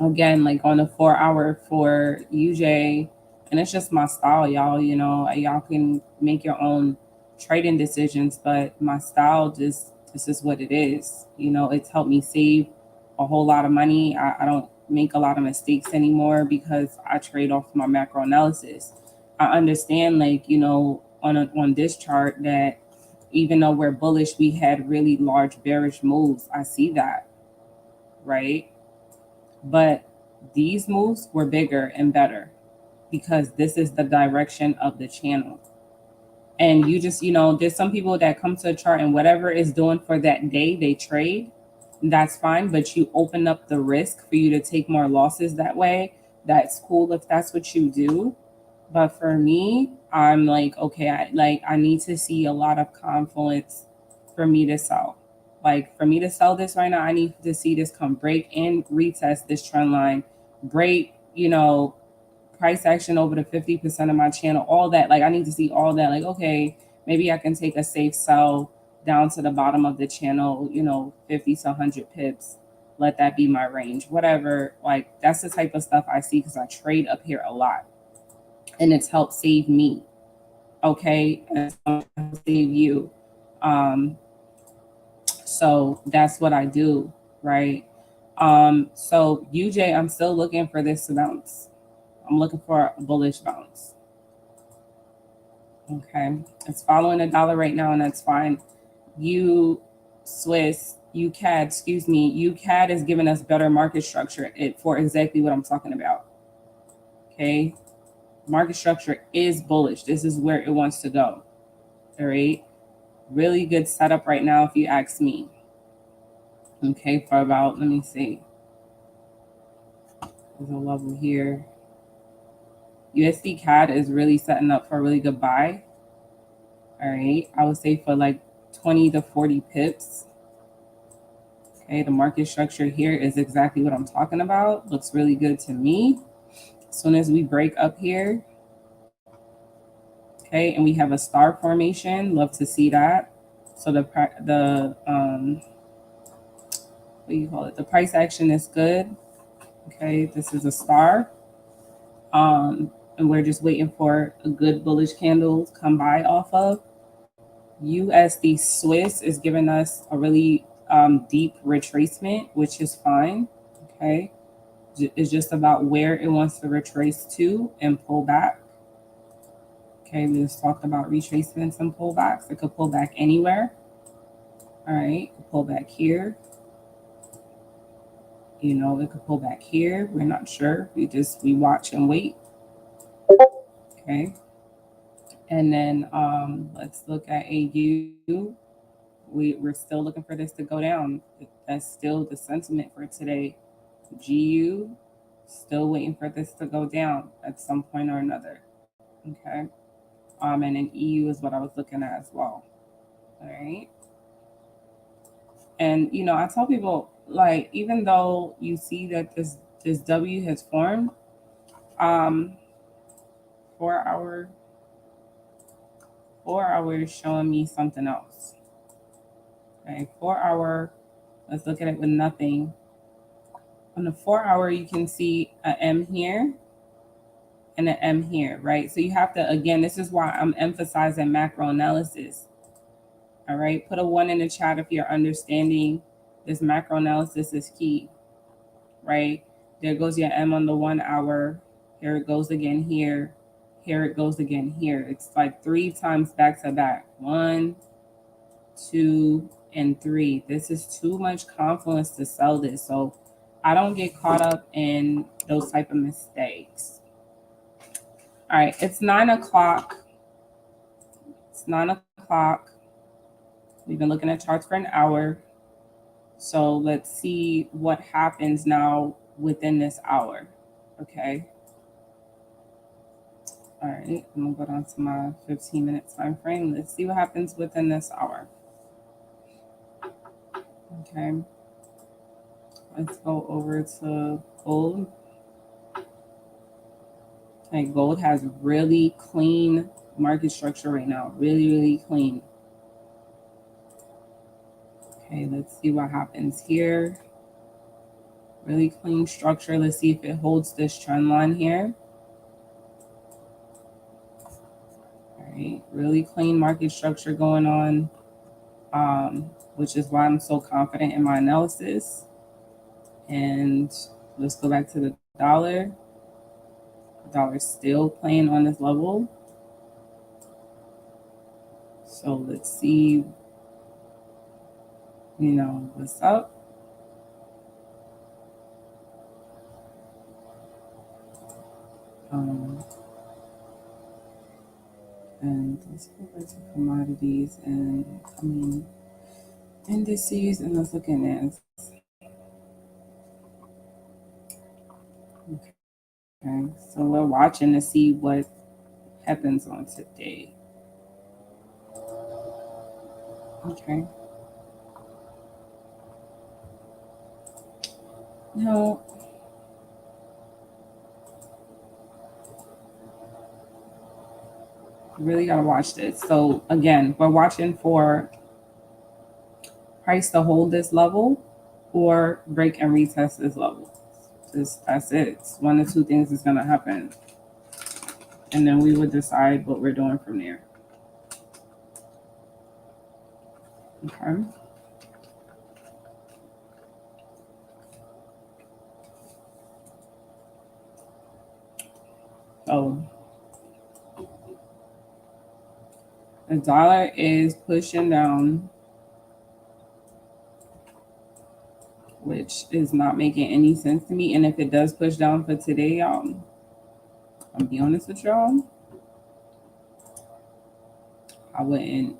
A: again, like on a 4 hour for UJ, and it's just my style, y'all. You know, y'all can make your own trading decisions, but my style just this is what it is. You know, it's helped me save a whole lot of money. I don't make a lot of mistakes anymore because I trade off my macro analysis. I understand, like, you know, on this chart that even though we're bullish, we had really large bearish moves. I see that, right? But these moves were bigger and better because this is the direction of the channel. And you just, you know, there's some people that come to a chart and whatever is doing for that day, they trade. That's fine, but you open up the risk for you to take more losses that way that's cool if that's what you do. But for me, I'm like, okay, I need to see a lot of confluence for me to sell. Like for me to sell this right now, I need to see this come break and retest this trend line, break, price action over the 50% of my channel, all that. Like I need to see all that. Like, okay, maybe I can take a safe sell down to the bottom of the channel, 50 to 100 pips. Let that be my range, whatever. Like that's the type of stuff I see because I trade up here a lot and it's helped save me. Okay. And save you. Um, so that's what I do. Right. So UJ, I'm still looking for this to bounce. I'm looking for a bullish bounce. Okay. It's following a dollar right now, and that's fine. UCAD is giving us better market structure for exactly what I'm talking about. Okay. Market structure is bullish. This is where it wants to go. All right. Really good setup right now, if you ask me. Okay. For about, let me see. There's a level here. USD CAD is really setting up for a really good buy. All right. I would say for like 20 to 40 pips. Okay, the market structure here is exactly what I'm talking about. Looks really good to me. As soon as we break up here, okay, and we have a star formation, love to see that. So the what do you call it? The price action is good. Okay, this is a star. And we're just waiting for a good bullish candle to come by off of. USD Swiss is giving us a really deep retracement, which is fine. Okay. It's just about where it wants to retrace to and pull back. Okay, we just talked about retracements and pullbacks. It could pull back anywhere. All right, it could pull back here. It could pull back here. We're not sure. We watch and wait. Okay. And then let's look at AU. We're still looking for this to go down. That's still the sentiment for today. GU, still waiting for this to go down at some point or another. Okay. And then EU is what I was looking at as well. All right. And I tell people, like, even though you see that this W has formed, 4 hour is showing me something else. Okay, 4 hour. Let's look at it with nothing. On the 4 hour, you can see an M here and an M here, right? So you have to, again, this is why I'm emphasizing macro analysis. All right, put a 1 in the chat if you're understanding this macro analysis is key, right? There goes your M on the 1 hour. Here it goes again here. Here it goes again here. It's like 3 times back to back. 1, 2, and 3. This is too much confluence to sell this. So I don't get caught up in those type of mistakes. All right, it's 9 o'clock. It's 9 o'clock. We've been looking at charts for an hour. So let's see what happens now within this hour. Okay. All right, I'm gonna go down to my 15-minute time frame. Let's see what happens within this hour. Okay. Let's go over to gold. Okay, gold has really clean market structure right now. Really, really clean. Okay, let's see what happens here. Really clean structure. Let's see if it holds this trend line here. All right, really clean market structure going on, which is why I'm so confident in my analysis. And let's go back to the dollar. The dollar's still playing on this level. So let's see, what's up. And let's go back to commodities and indices, and let's look at NASDAQ. Okay, so we're watching to see what happens on today. Okay. No. Really gotta watch this. So again, we're watching for price to hold this level or break and retest this level. That's it. It's one of two things is gonna happen. And then we would decide what we're doing from there. Okay. So the dollar is pushing down, which is not making any sense to me. And if it does push down for today, I'll be honest with y'all, I wouldn't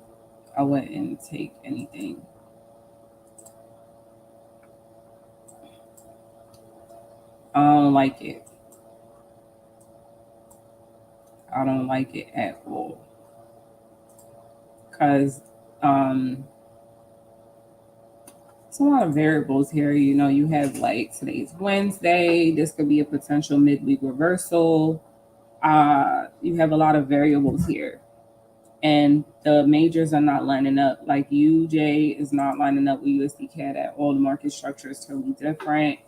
A: take anything. I don't like it. I don't like it at all. Because it's a lot of variables here. You know, you have like today's Wednesday. This could be a potential midweek reversal. You have a lot of variables here. And the majors are not lining up. Like UJ is not lining up with USD CAD at all. The market structure is totally different.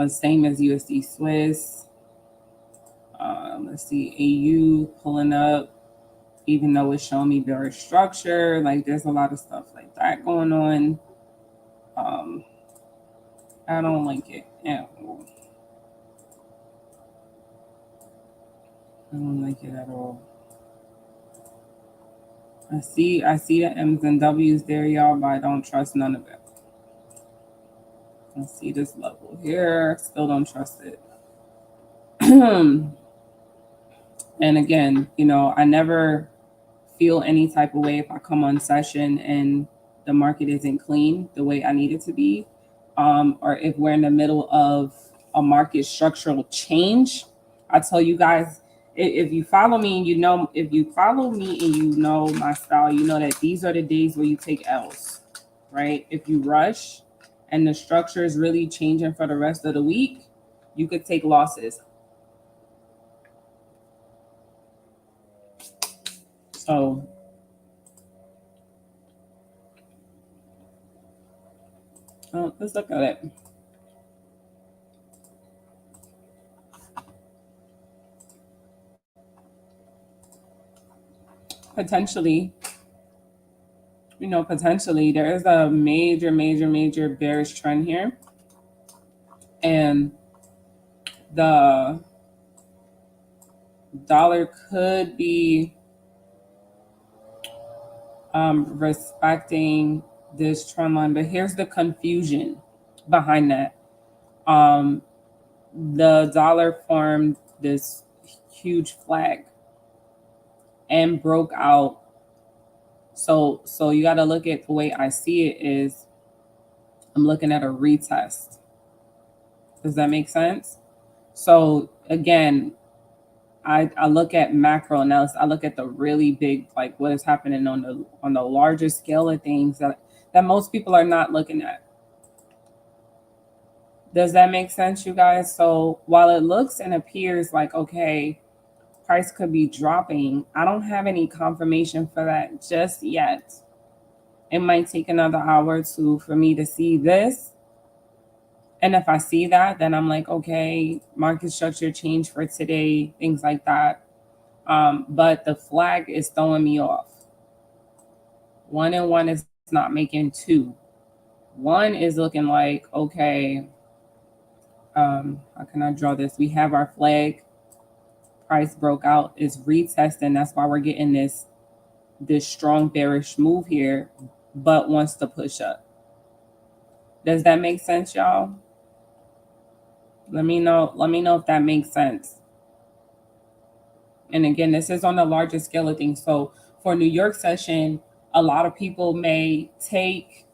A: Same as USD Swiss. Let's see, AU pulling up, even though it's showing me bearish structure. Like there's a lot of stuff like that going on. I don't like it at all. I don't like it at all. I see the M's and W's there, y'all, but I don't trust none of it. I see this level here, still don't trust it. And again, you know, I never feel any type of way if I come on session and the market isn't clean the way I need it to be, or if we're in the middle of a market structural change. I tell you guys, if you follow me and you know, if you follow me and you know my style, you know that these are the days where you take L's, right? If you rush and the structure is really changing for the rest of the week, you could take losses. So let's look at it. Potentially, you know, potentially there is a major bearish trend here. And the dollar could be respecting this trend line. But here's the confusion behind that. The dollar formed this huge flag and broke out. So you got to look at the way I see it is I'm looking at a retest. Does that make sense? So again, I look at macro analysis. I look at the really big, like what is happening on the larger scale of things that most people are not looking at. Does that make sense, you guys? So while it looks and appears like, okay, price could be dropping, I don't have any confirmation for that just yet. It might take another hour or two for me to see this. And if I see that, then I'm like, okay, market structure change for today, things like that. But the flag is throwing me off. 1 and 1 is not making 2. 1 is looking like, okay, how can I draw this? We have our flag. Price broke out, is retesting. That's why we're getting this strong bearish move here, but wants to push up. Does that make sense, y'all? Let me know if that makes sense. And again, this is on the larger scale of things. So for New York session, a lot of people may take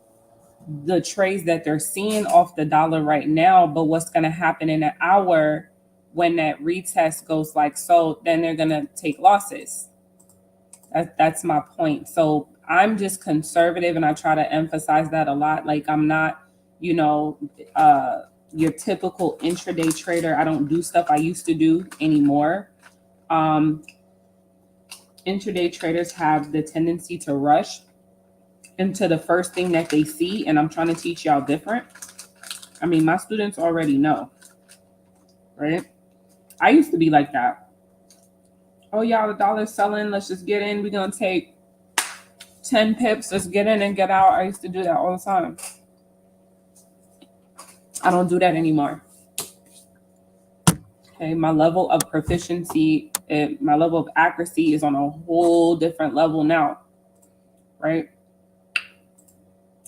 A: the trades that they're seeing off the dollar right now, but what's going to happen in an hour when that retest goes like so, then they're going to take losses. That's my point. So I'm just conservative, and I try to emphasize that a lot. Like, I'm not, you know, your typical intraday trader. I don't do stuff I used to do anymore. Intraday traders have the tendency to rush into the first thing that they see, and I'm trying to teach y'all different. I mean, my students already know, right? I used to be like that. Oh, y'all, the dollar's selling. Let's just get in. We're going to take 10 pips. Let's get in and get out. I used to do that all the time. I don't do that anymore. Okay, my level of proficiency, my level of accuracy is on a whole different level now, right?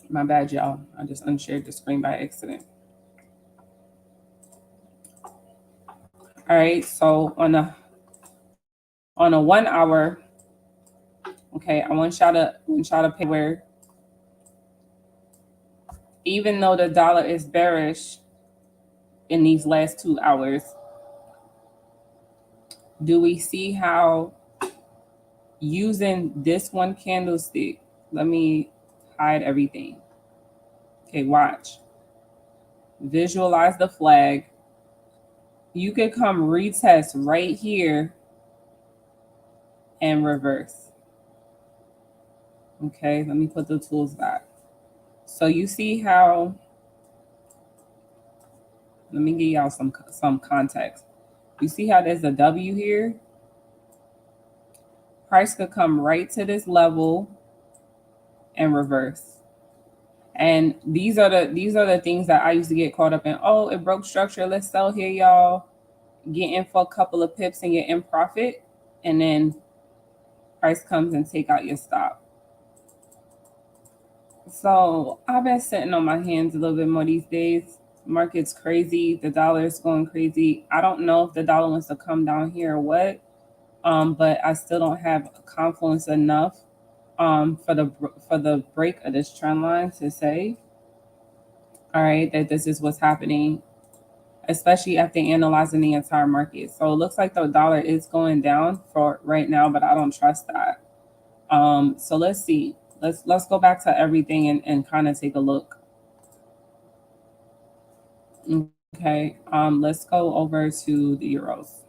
A: My bad, y'all. I just unshared the screen by accident. All right, so on a 1 hour, okay, I want y'all to pay where, even though the dollar is bearish in these last 2 hours, do we see how using this one candlestick, let me hide everything. Okay, watch. Visualize the flag. You could come retest right here and reverse. Okay, let me put the tools back. So you see how, let me give y'all some context. You see how there's a W here? Price could come right to this level and reverse. And these are the things that I used to get caught up in. Oh, it broke structure. Let's sell here, y'all. Get in for a couple of pips and get in profit. And then price comes and take out your stop. So I've been sitting on my hands a little bit more these days. Market's crazy. The dollar is going crazy. I don't know if the dollar wants to come down here or what. But I still don't have confluence enough for the break of this trend line to say, all right, that this is what's happening, especially after analyzing the entire market. So it looks like the dollar is going down for right now, but I don't trust that. So let's see. Let's go back to everything and kind of take a look. Okay, let's go over to the euros.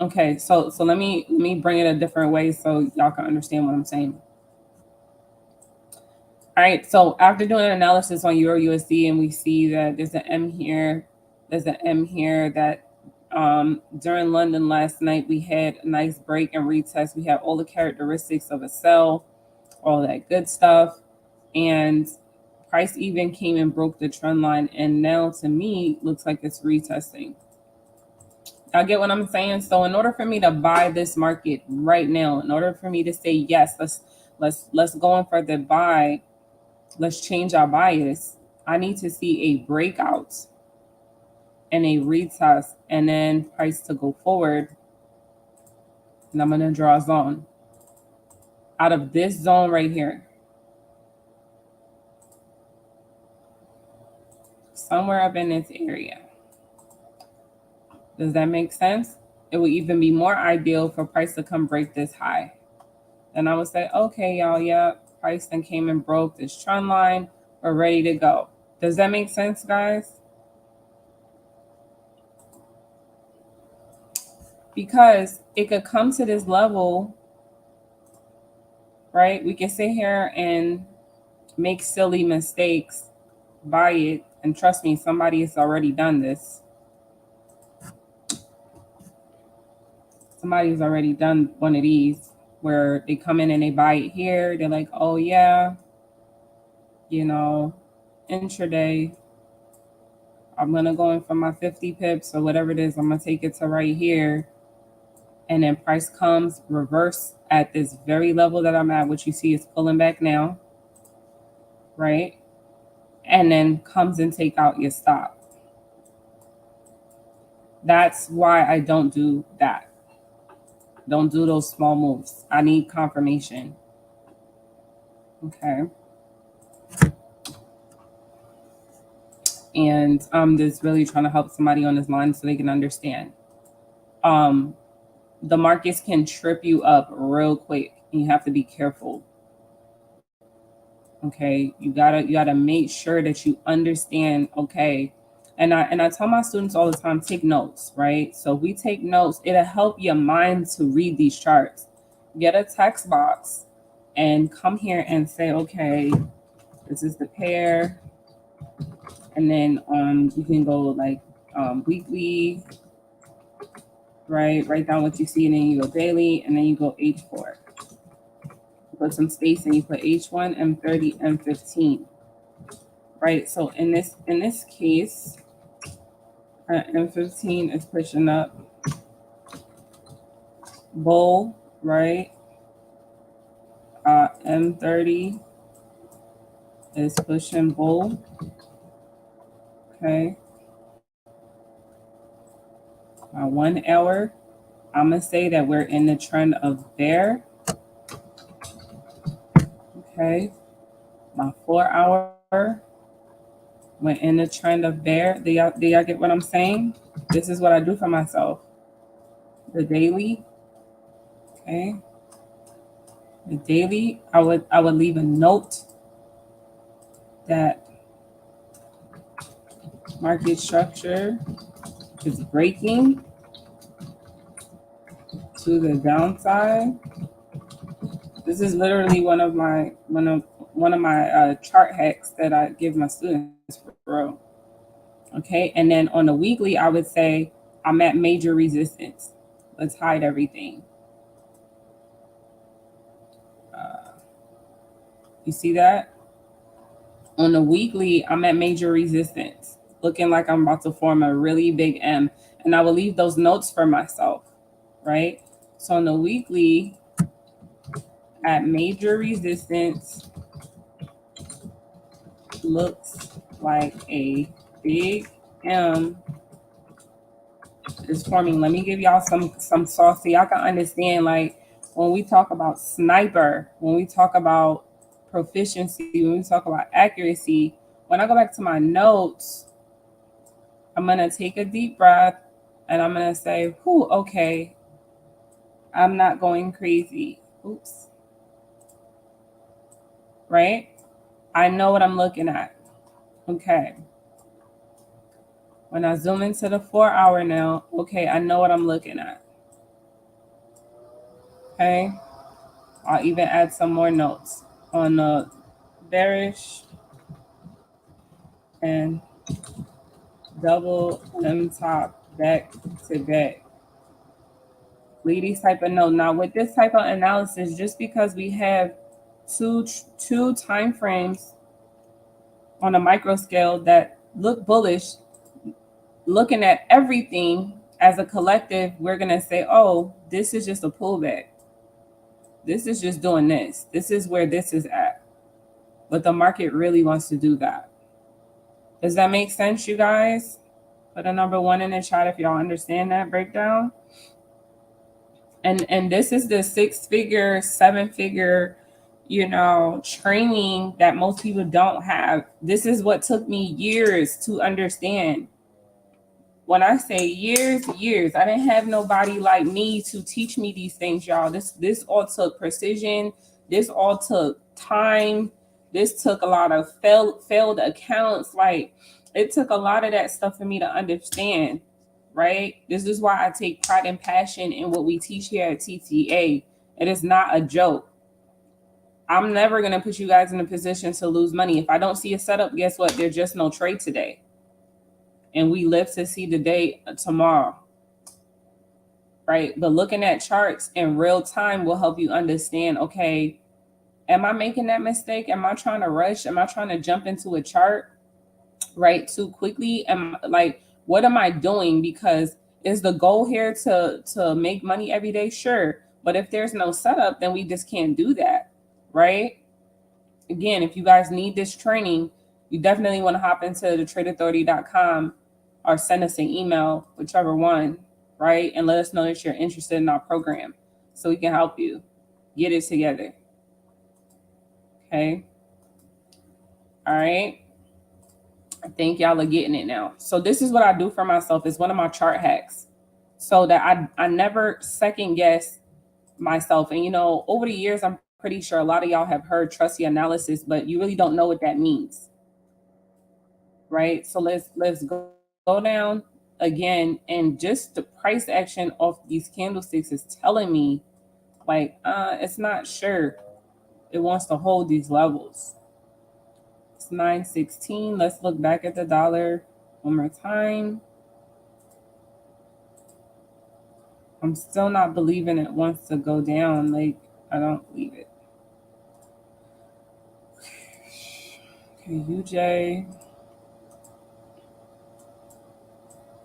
A: Okay, so let me bring it a different way so y'all can understand what I'm saying. All right, so after doing an analysis on EURUSD, and we see that there's an M here, there's an M here, that during London last night, we had a nice break and retest. We had all the characteristics of a sell, all that good stuff. And price even came and broke the trend line. And now to me, looks like it's retesting. I get what I'm saying. So in order for me to buy this market right now, in order for me to say, yes, let's go in for the buy, let's change our bias, I need to see a breakout and a retest, and then price to go forward. And I'm going to draw a zone out of this zone right here, somewhere up in this area. Does that make sense? It would even be more ideal for price to come break this high. Then I would say, okay, y'all, yeah, price then came and broke this trend line. We're ready to go. Does that make sense, guys? Because it could come to this level, right? We can sit here and make silly mistakes, buy it, and trust me, somebody has already done this. Somebody's already done one of these where they come in and they buy it here. They're like, oh yeah, you know, intraday, I'm going to go in for my 50 pips or whatever it is. I'm going to take it to right here. And then price comes reverse at this very level that I'm at, which you see is pulling back now, right? And then comes and take out your stop. That's why I don't do that. Don't do those small moves. I need confirmation. Okay. And I'm just really trying to help somebody on this line so they can understand. The markets can trip you up real quick, and you have to be careful. Okay, you gotta make sure that you understand. Okay, and I tell my students all the time, take notes, right? So if we take notes, it'll help your mind to read these charts. Get a text box and come here and say, okay, this is the pair, and then you can go like weekly, right? Write down what you see, and then you go daily, and then you go H4. Put some space, and you put H1, M30, M15. Right, so in this case, M15 is pushing up, bull, right? M30 is pushing bull. Okay. 1 hour, I'm gonna say that we're in the trend of bear. Okay. My 4 hour, we're in the trend of bear. Do y'all get what I'm saying? This is what I do for myself. The daily, okay. The daily, I would leave a note that market structure is breaking to the downside. This is literally one of my chart hacks that I give my students for real. Okay, and then on the weekly, I would say I'm at major resistance. Let's hide everything. You see that? On the weekly, I'm at major resistance, looking like I'm about to form a really big M. And I will leave those notes for myself, right? So on the weekly, at major resistance, looks like a big M is forming. Let me give y'all some sauce so y'all can understand. Like when we talk about sniper, when we talk about proficiency, when we talk about accuracy, when I go back to my notes, I'm gonna take a deep breath and I'm gonna say, "Whew, okay, I'm not going crazy." Oops. Right? I know what I'm looking at. Okay. When I zoom into the 4 hour now, okay, I know what I'm looking at. Okay. I'll even add some more notes on the bearish and double M top back to back. Leave these type of note. Now with this type of analysis, just because we have two time frames on a micro scale that look bullish, looking at everything as a collective, we're gonna say, oh, this is just a pullback. This is just doing this. This is where this is at. But the market really wants to do that. Does that make sense, you guys? Put a number 1 in the chat if y'all understand that breakdown. And this is the 6-figure, 7-figure, training that most people don't have. This is what took me years to understand. When I say years, I didn't have nobody like me to teach me these things, y'all. This all took precision. This all took time. This took a lot of failed accounts. Like it took a lot of that stuff for me to understand, right? This is why I take pride and passion in what we teach here at TTA. It is not a joke. I'm never going to put you guys in a position to lose money. If I don't see a setup, guess what? There's just no trade today. And we live to see the day tomorrow, right? But looking at charts in real time will help you understand, okay, am I making that mistake? Am I trying to rush? Am I trying to jump into a chart, right, too quickly? What am I doing? Because is the goal here to make money every day? Sure. But if there's no setup, then we just can't do that, right? Again, if you guys need this training, you definitely want to hop into the tradeauthority.com or send us an email, whichever one, right? And let us know that you're interested in our program so we can help you get it together. Okay. All right. I think y'all are getting it now. So this is what I do for myself. It's one of my chart hacks. So that I never second guess myself. And you know, over the years, I'm pretty sure a lot of y'all have heard trustee analysis, but you really don't know what that means. Right. So let's go down again, and just the price action of these candlesticks is telling me like it's not sure it wants to hold these levels. It's 9.16. Let's look back at the dollar one more time. I'm still not believing it wants to go down. Like, I don't believe it. Okay, UJ.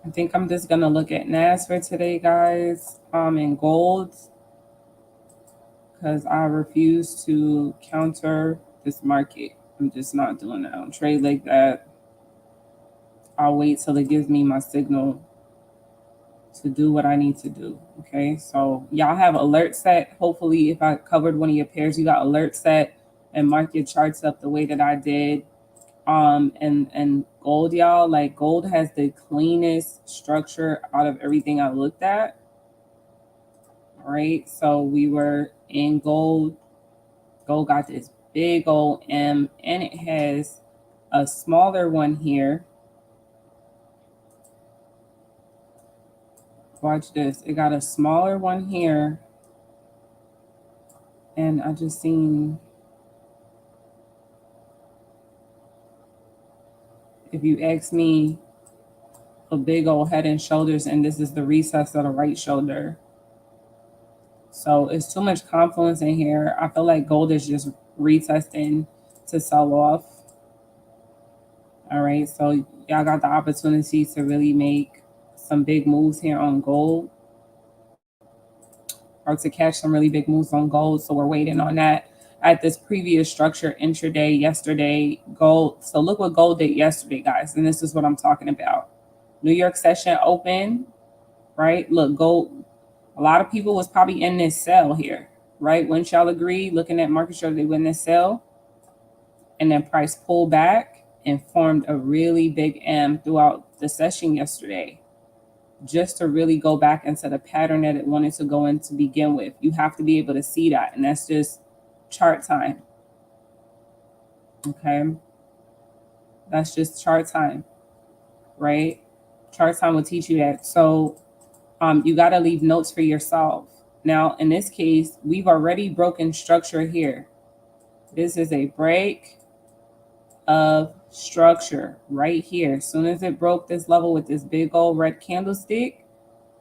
A: I think I'm just gonna look at NAS for today, guys. In gold, because I refuse to counter this market. I'm just not doing that. I don't trade like that. I'll wait till it gives me my signal to do what I need to do. Okay, so y'all have alerts set. Hopefully, if I covered one of your pairs, you got alerts set and mark your charts up the way that I did. And gold, y'all, like gold has the cleanest structure out of everything I looked at. All right, so we were in gold. Gold got this big old M, and it has a smaller one here. Watch this. It got a smaller one here. And I just seen, if you ask me, a big old head and shoulders, and this is the recess of the right shoulder. So it's too much confluence in here. I feel like gold is just retesting to sell off. All right, so y'all got the opportunity to really make some big moves here on gold, or to catch some really big moves on gold. So we're waiting on that. At this previous structure intraday yesterday, gold. So look what gold did yesterday, guys. And this is what I'm talking about. New York session open, right? Look, gold. A lot of people was probably in this sell here, right? Wouldn't y'all agree? Looking at market structure, they went in this sell, and then price pulled back and formed a really big M throughout the session yesterday, just to really go back into the pattern that it wanted to go in to begin with. You have to be able to see that, and that's just chart time. Okay, that's just chart time, right? Chart time will teach you that. So you got to leave notes for yourself. Now, in this case, we've already broken structure here. This is a break of structure right here. As soon as it broke this level with this big old red candlestick,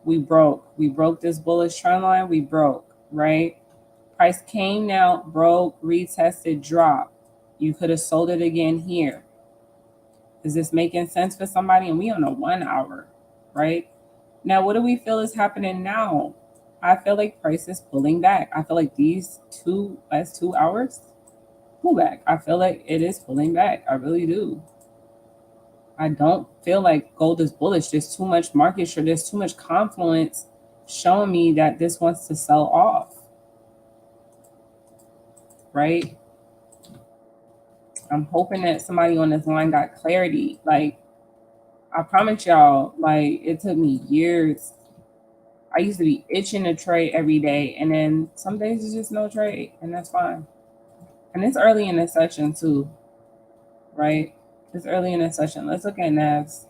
A: we broke. We broke this bullish trend line. We broke, right? Price came down, broke, retested, dropped. You could have sold it again here. Is this making sense for somebody? And we on a 1 hour, right? Now, what do we feel is happening now? I feel like price is pulling back. I feel like these last 2 hours pull back. I feel like it is pulling back. I really do. I don't feel like gold is bullish. There's too much market share. There's too much confluence showing me that this wants to sell off, right? I'm hoping that somebody on this line got clarity. Like, I promise y'all, like, it took me years. I used to be itching to trade every day, and then some days it's just no trade, and that's fine. And it's early in the session too, right? It's early in the session. Let's look at NAS.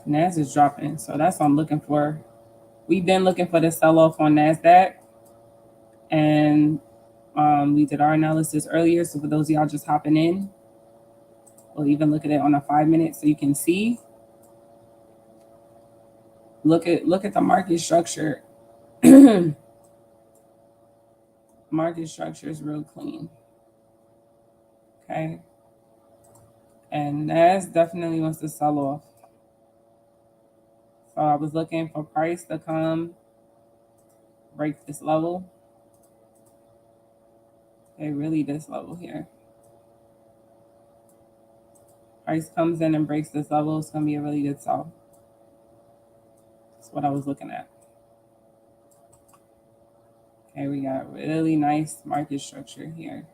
A: NAS is dropping, so that's what I'm looking for. We've been looking for the sell-off on NASDAQ, and we did our analysis earlier. So for those of y'all just hopping in, we'll even look at it on a 5 minute so you can see. Look at the market structure. Market structure is real clean. Okay. And NAS definitely wants to sell off. So I was looking for price to come break this level. Okay, really this level here. Price comes in and breaks this level, it's gonna be a really good sell. That's what I was looking at. Okay, we got really nice market structure here.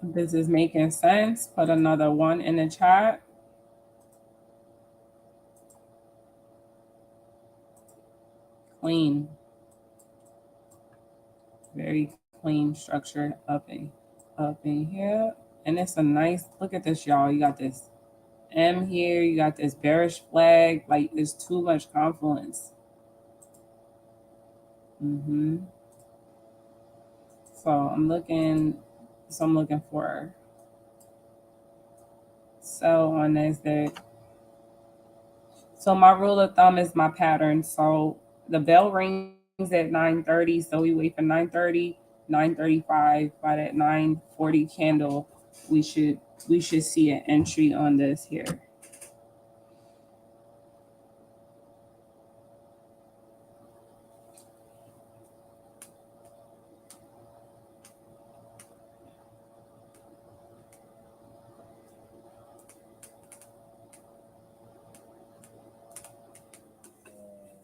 A: This is making sense. Put another one in the chat. Clean. Very clean structure up in here. And it's a nice, look at this, y'all. You got this M here. You got this bearish flag. Like, there's too much confluence. So I'm looking for sell on NASDAQ. So my rule of thumb is my pattern. So the bell rings at 9:30. So we wait for 9:30, 9:35. By that 9:40 candle, we should see an entry on this here.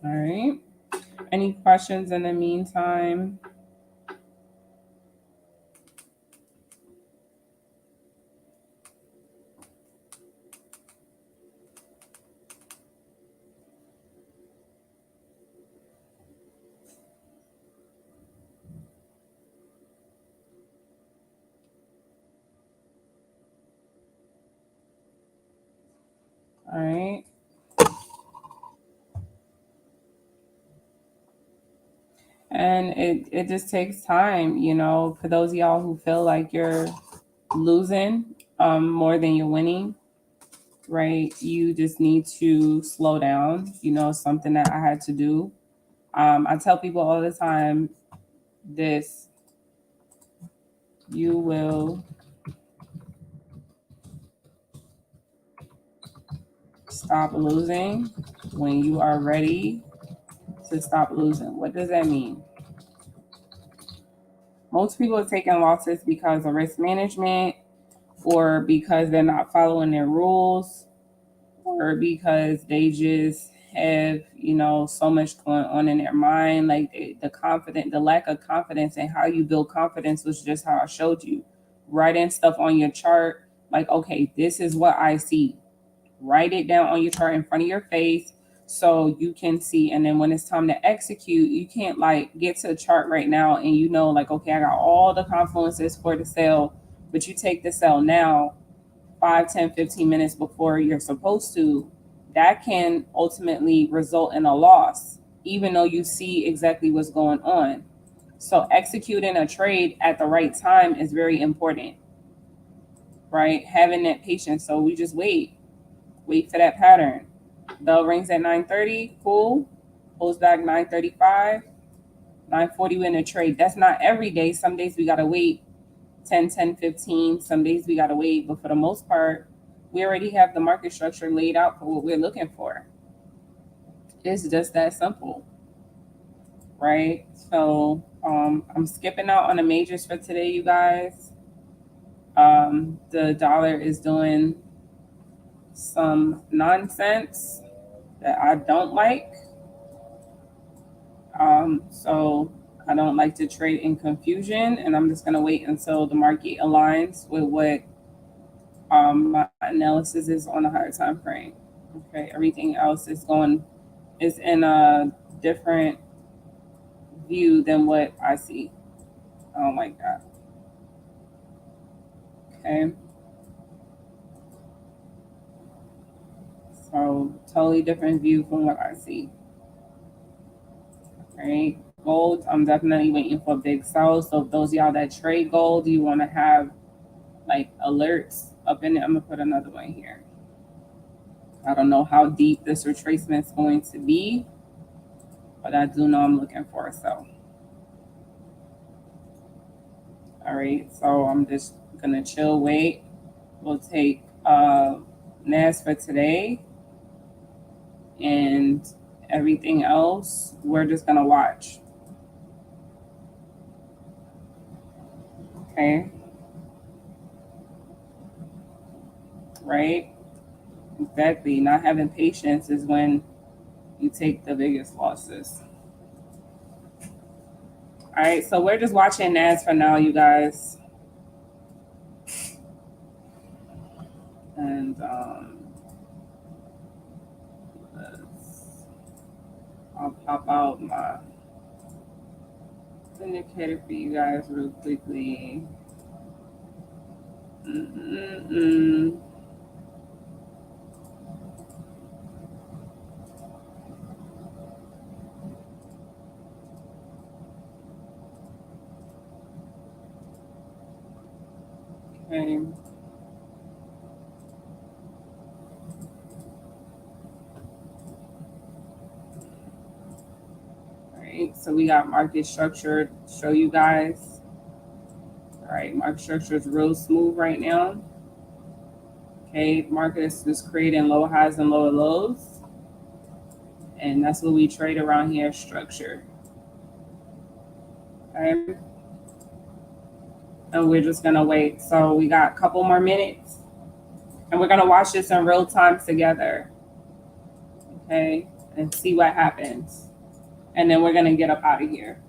A: All right. Any questions in the meantime? All right. And it just takes time, you know, for those of y'all who feel like you're losing more than you're winning, right? You just need to slow down, you know, something that I had to do. I tell people all the time this: you will stop losing when you are ready to stop losing. What does that mean? Most people are taking losses because of risk management, or because they're not following their rules, or because they just have, you know, so much going on in their mind. Like the lack of confidence, and how you build confidence was just how I showed you. Writing stuff on your chart, like, okay, this is what I see. Write it down on your chart in front of your face so you can see. And then when it's time to execute, you can't like get to the chart right now and you know, like, okay, I got all the confluences for the sell, but you take the sell now 5, 10, 15 minutes before you're supposed to. That can ultimately result in a loss, even though you see exactly what's going on. So executing a trade at the right time is very important, right? Having that patience. So we just wait for that pattern. Bell rings at 9:30, cool. Pulls back 9:35, 9:40 in a trade. That's not every day. Some days we gotta wait 10, 10, 15. Some days we gotta wait, but for the most part, we already have the market structure laid out for what we're looking for. It's just that simple, right? So I'm skipping out on the majors for today, you guys. The dollar is doing some nonsense that I don't like. So I don't like to trade in confusion, and I'm just going to wait until the market aligns with what my analysis is on a higher time frame. Okay, everything else is in a different view than what I see. I don't like that. Okay, so totally different view from what I see. All right, gold, I'm definitely waiting for a big sell. So if those of y'all that trade gold, you want to have like alerts up in it. I'm gonna put another one here. I don't know how deep this retracement is going to be, but I do know I'm looking for a sell. All right, so I'm just gonna chill, wait. We'll take NAS for today, and everything else we're just gonna watch. Okay. right? Exactly. Not having patience is when you take the biggest losses. All right, so we're just watching NAS for now, you guys. And I'll pop out my indicator for you guys real quickly. Okay. All right, so we got market structure to show you guys. All right, market structure is real smooth right now. Okay, market is just creating low highs and lower lows. And that's what we trade around here, structure. Okay. And we're just gonna wait. So we got a couple more minutes and we're gonna watch this in real time together. Okay, and see what happens. And then we're gonna get up out of here.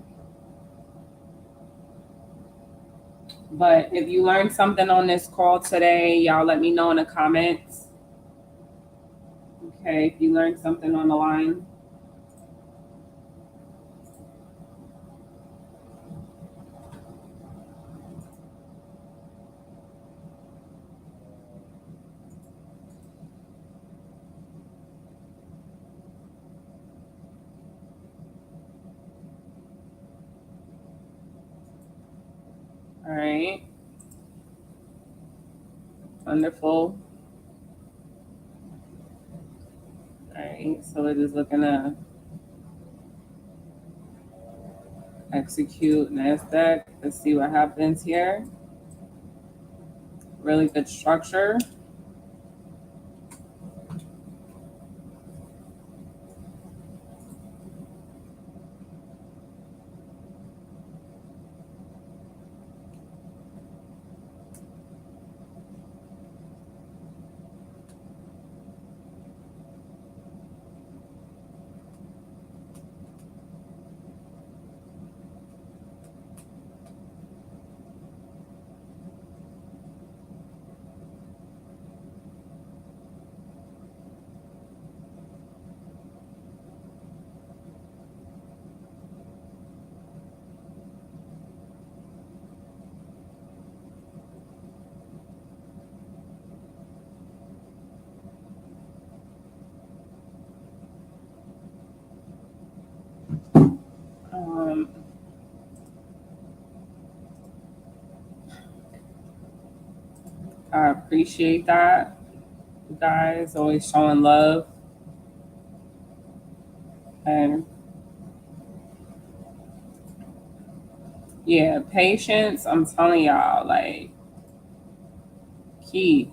A: But if you learned something on this call today, y'all let me know in the comments. Okay, if you learned something on the line. All right. Wonderful. All right, so we're just looking to execute NASDAQ. Let's see what happens here. Really good structure. I appreciate that. You guys always showing love. And yeah, patience, I'm telling y'all, like, key.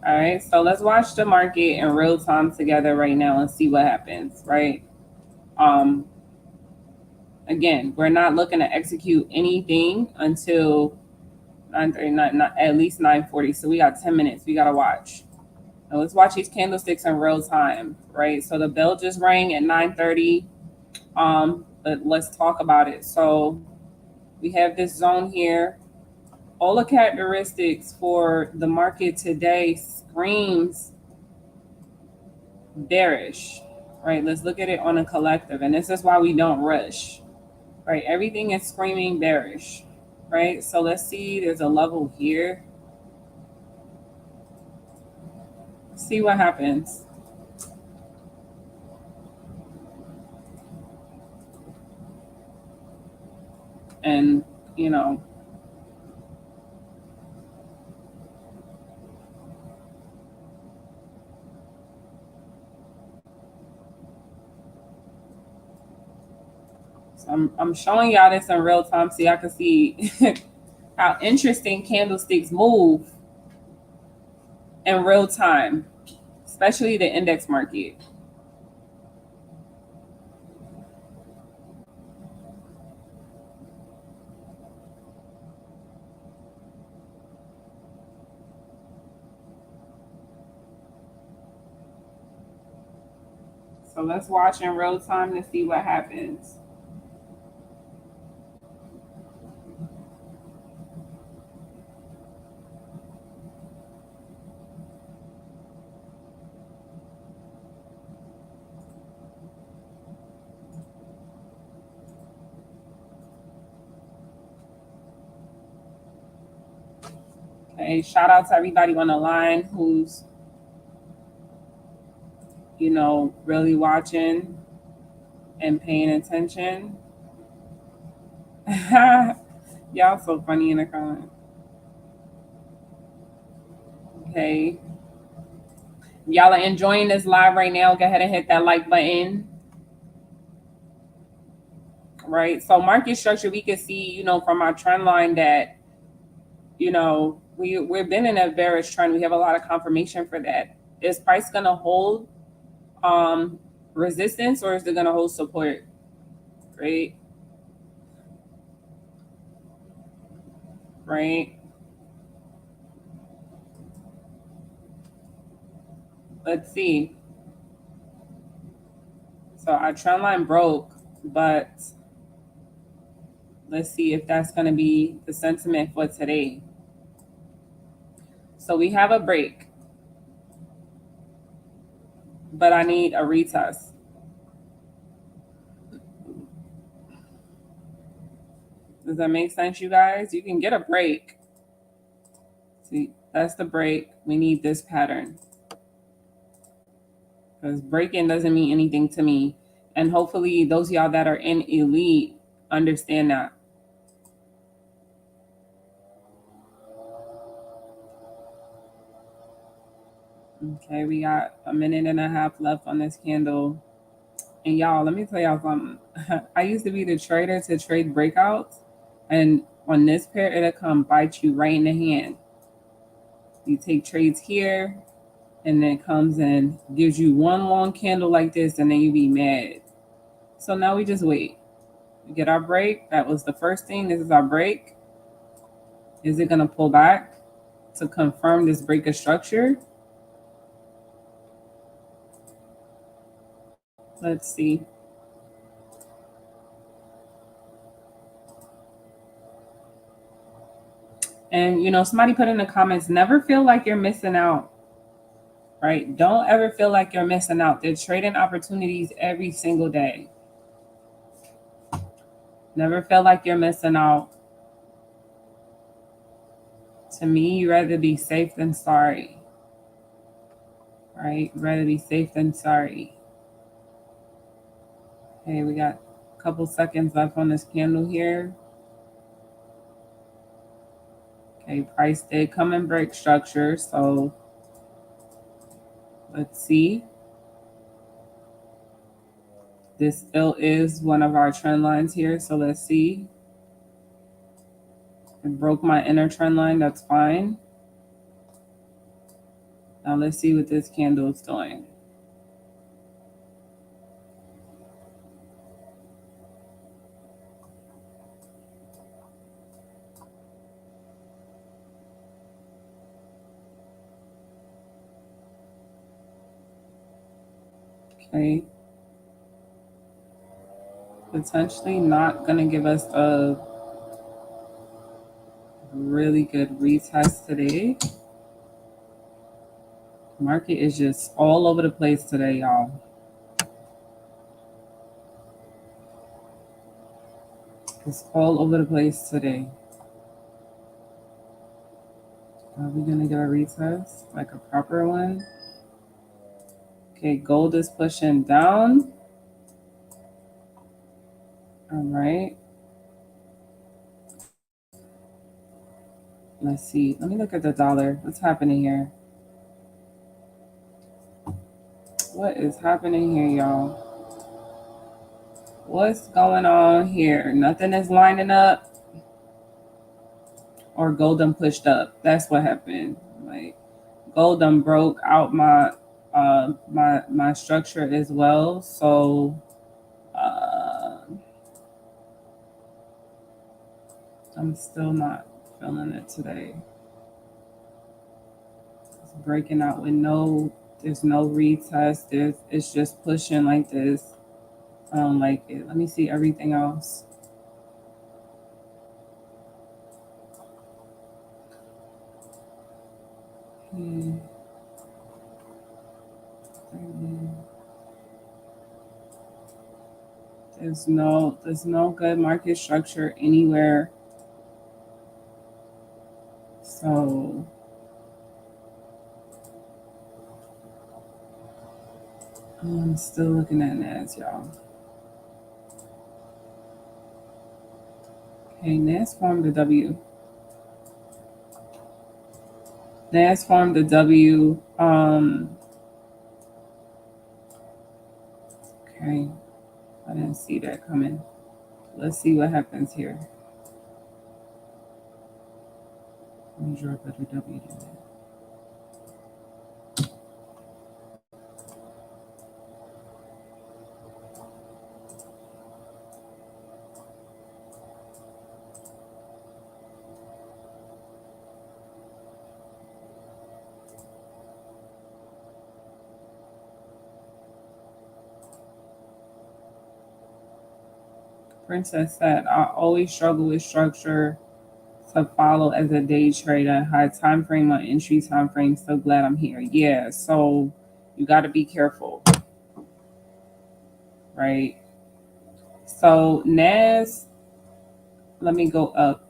A: All right, so let's watch the market in real time together right now and see what happens, right? Again, we're not looking to execute anything until 9:39, at least 9:40. So we got 10 minutes. We gotta watch. Now let's watch these candlesticks in real time, right? So the bell just rang at 9:30. But let's talk about it. So we have this zone here. All the characteristics for the market today screams bearish, right? Let's look at it on a collective. And this is why we don't rush, right? Everything is screaming bearish, right? So let's see, there's a level here. See what happens. And, you know, so I'm showing y'all this in real time so y'all can see how interesting candlesticks move in real time, especially the index market. So let's watch in real time to see what happens. Okay, shout out to everybody on the line who's, you know, really watching and paying attention. Y'all so funny in the comment. Okay. Y'all are enjoying this live right now. Go ahead and hit that like button. Right. So market structure, we can see, you know, from our trend line that, you know, we've been in a bearish trend. We have a lot of confirmation for that. Is price gonna hold resistance, or is it gonna hold support? Right. Right. Let's see. So our trend line broke, but let's see if that's going to be the sentiment for today. So we have a break, but I need a retest. Does that make sense, you guys? You can get a break. See, that's the break. We need this pattern. Because breaking doesn't mean anything to me. And hopefully those of y'all that are in elite understand that. Okay, we got a minute and a half left on this candle. And y'all, let me tell y'all something. I used to be the trader to trade breakouts. And on this pair, it'll come bite you right in the hand. You take trades here, and then it comes and gives you one long candle like this, and then you be mad. So now we just wait. We get our break. That was the first thing. This is our break. Is it going to pull back to confirm this break of structure? Let's see. And, you know, somebody put in the comments, never feel like you're missing out, right? Don't ever feel like you're missing out. There's trading opportunities every single day. Never feel like you're missing out. To me, you'd rather be safe than sorry, right? You'd rather be safe than sorry. Okay, we got a couple seconds left on this candle here. Okay, price did come and break structure, so let's see. This still is one of our trend lines here, so let's see. It broke my inner trend line, that's fine. Now let's see what this candle is doing. Okay. Potentially not gonna give us a really good retest today. Market is just all over the place today, y'all. It's all over the place today. Are we gonna get a retest, like a proper one? Okay, gold is pushing down. All right. Let's see. Let me look at the dollar. What's happening here? What is happening here, y'all? What's going on here? Nothing is lining up. Or gold done pushed up. That's what happened. Like gold done broke out my my structure as well. So I'm still not feeling it today. It's breaking out with no There's no retest. It's just pushing like this. I don't like it. Let me see everything else. There's no good market structure anywhere. So I'm still looking at NAS, y'all. Okay, NAS formed a W. NAS formed a W. Okay, I didn't see that coming. Let's see what happens here. Let me draw a better W than that. Princess said, I always struggle with structure to follow as a day trader. High time frame on entry time frame. So glad I'm here. Yeah, so you got to be careful, right? So NAS, let me go up.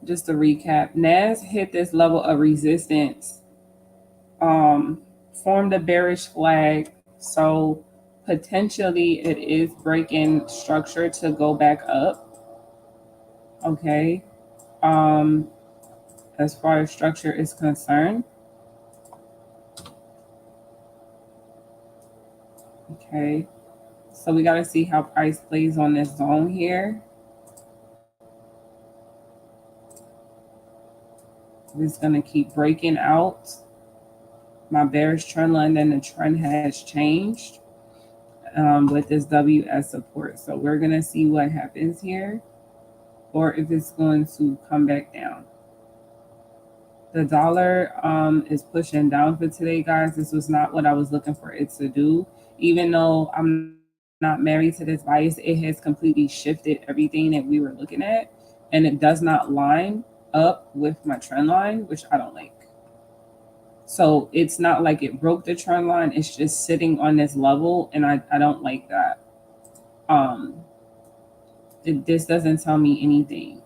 A: Just to recap, NAS hit this level of resistance, formed a bearish flag. So potentially it is breaking structure to go back up. Okay. As far as structure is concerned. Okay. So we got to see how price plays on this zone here. It's going to keep breaking out my bearish trend line, then the trend has changed with this W as support. So we're going to see what happens here, or if it's going to come back down. The dollar is pushing down for today, guys. This was not what I was looking for it to do. Even though I'm not married to this bias, it has completely shifted everything that we were looking at, and it does not line up with my trend line, which I don't like. So it's not like it broke the trend line. It's just sitting on this level, and I don't like that. This doesn't tell me anything,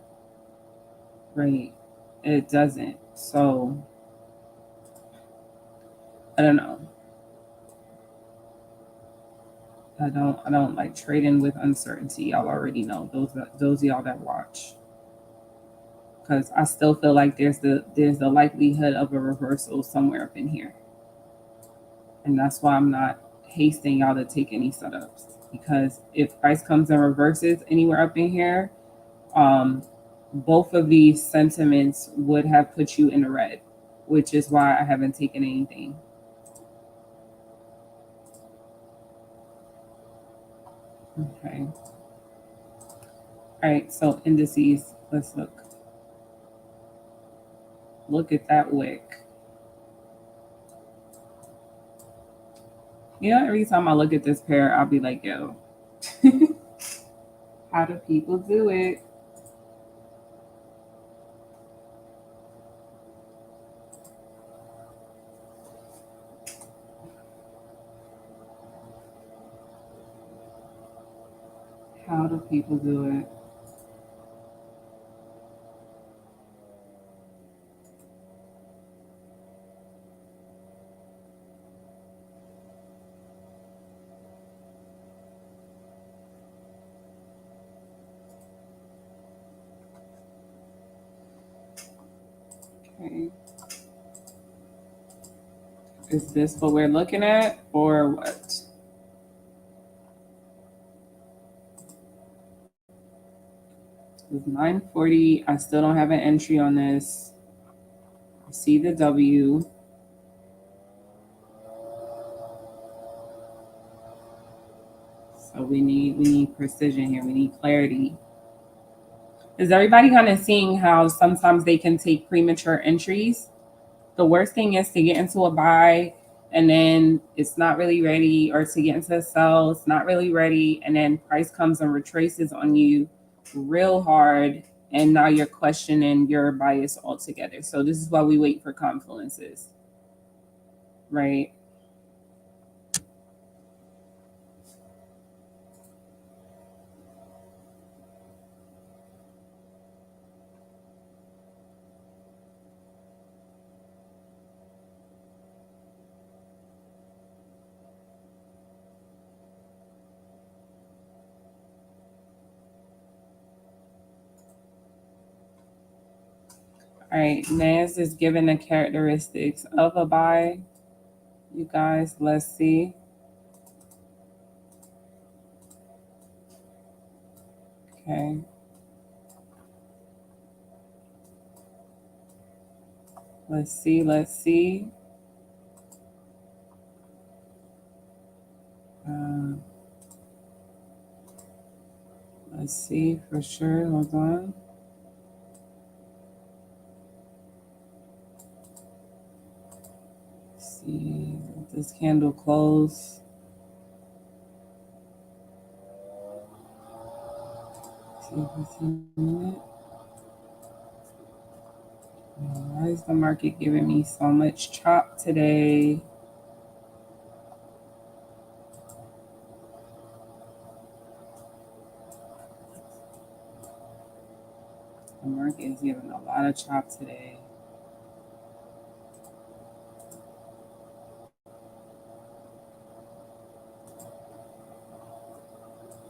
A: right? It doesn't. So I don't know. I don't like trading with uncertainty. Y'all already know, those of y'all that watch. Because I still feel like there's the likelihood of a reversal somewhere up in here. And that's why I'm not hasting y'all to take any setups. Because if price comes and reverses anywhere up in here, both of these sentiments would have put you in the red, which is why I haven't taken anything. Okay. All right, so indices, let's look. Look at that wick. You know, every time I look at this pair, I'll be like, yo, how do people do it? How do people do it? Okay. Is this what we're looking at or what? It's 940. I still don't have an entry on this. I see the W. So we need precision here. We need clarity. Is everybody kind of seeing how sometimes they can take premature entries? the worst thing is to get into a buy and then it's not really ready, or to get into a sell, it's not really ready, and then price comes and retraces on you real hard, and now you're questioning your bias altogether. So this is why we wait for confluences, right? All right, NAS is given the characteristics of a buy. You guys, let's see. Okay. Let's see. Let's see. Let's see for sure. Hold on. Let's see. This candle close. See if it's a minute. Why is the market giving me so much chop today? The market is giving a lot of chop today.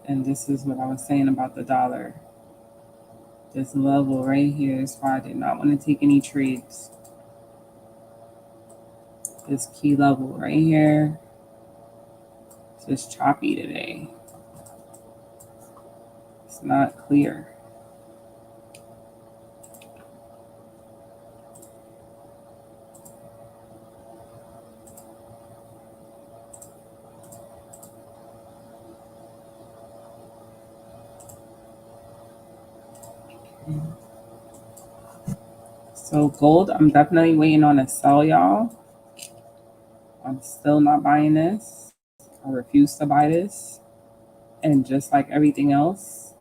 A: And this is what I was saying about the dollar. This level right here is why I did not want to take any trades. This key level right here is just choppy today. It's not clear. So gold, I'm definitely waiting on a sell, y'all. I'm still not buying this. I refuse to buy this. And just like everything else,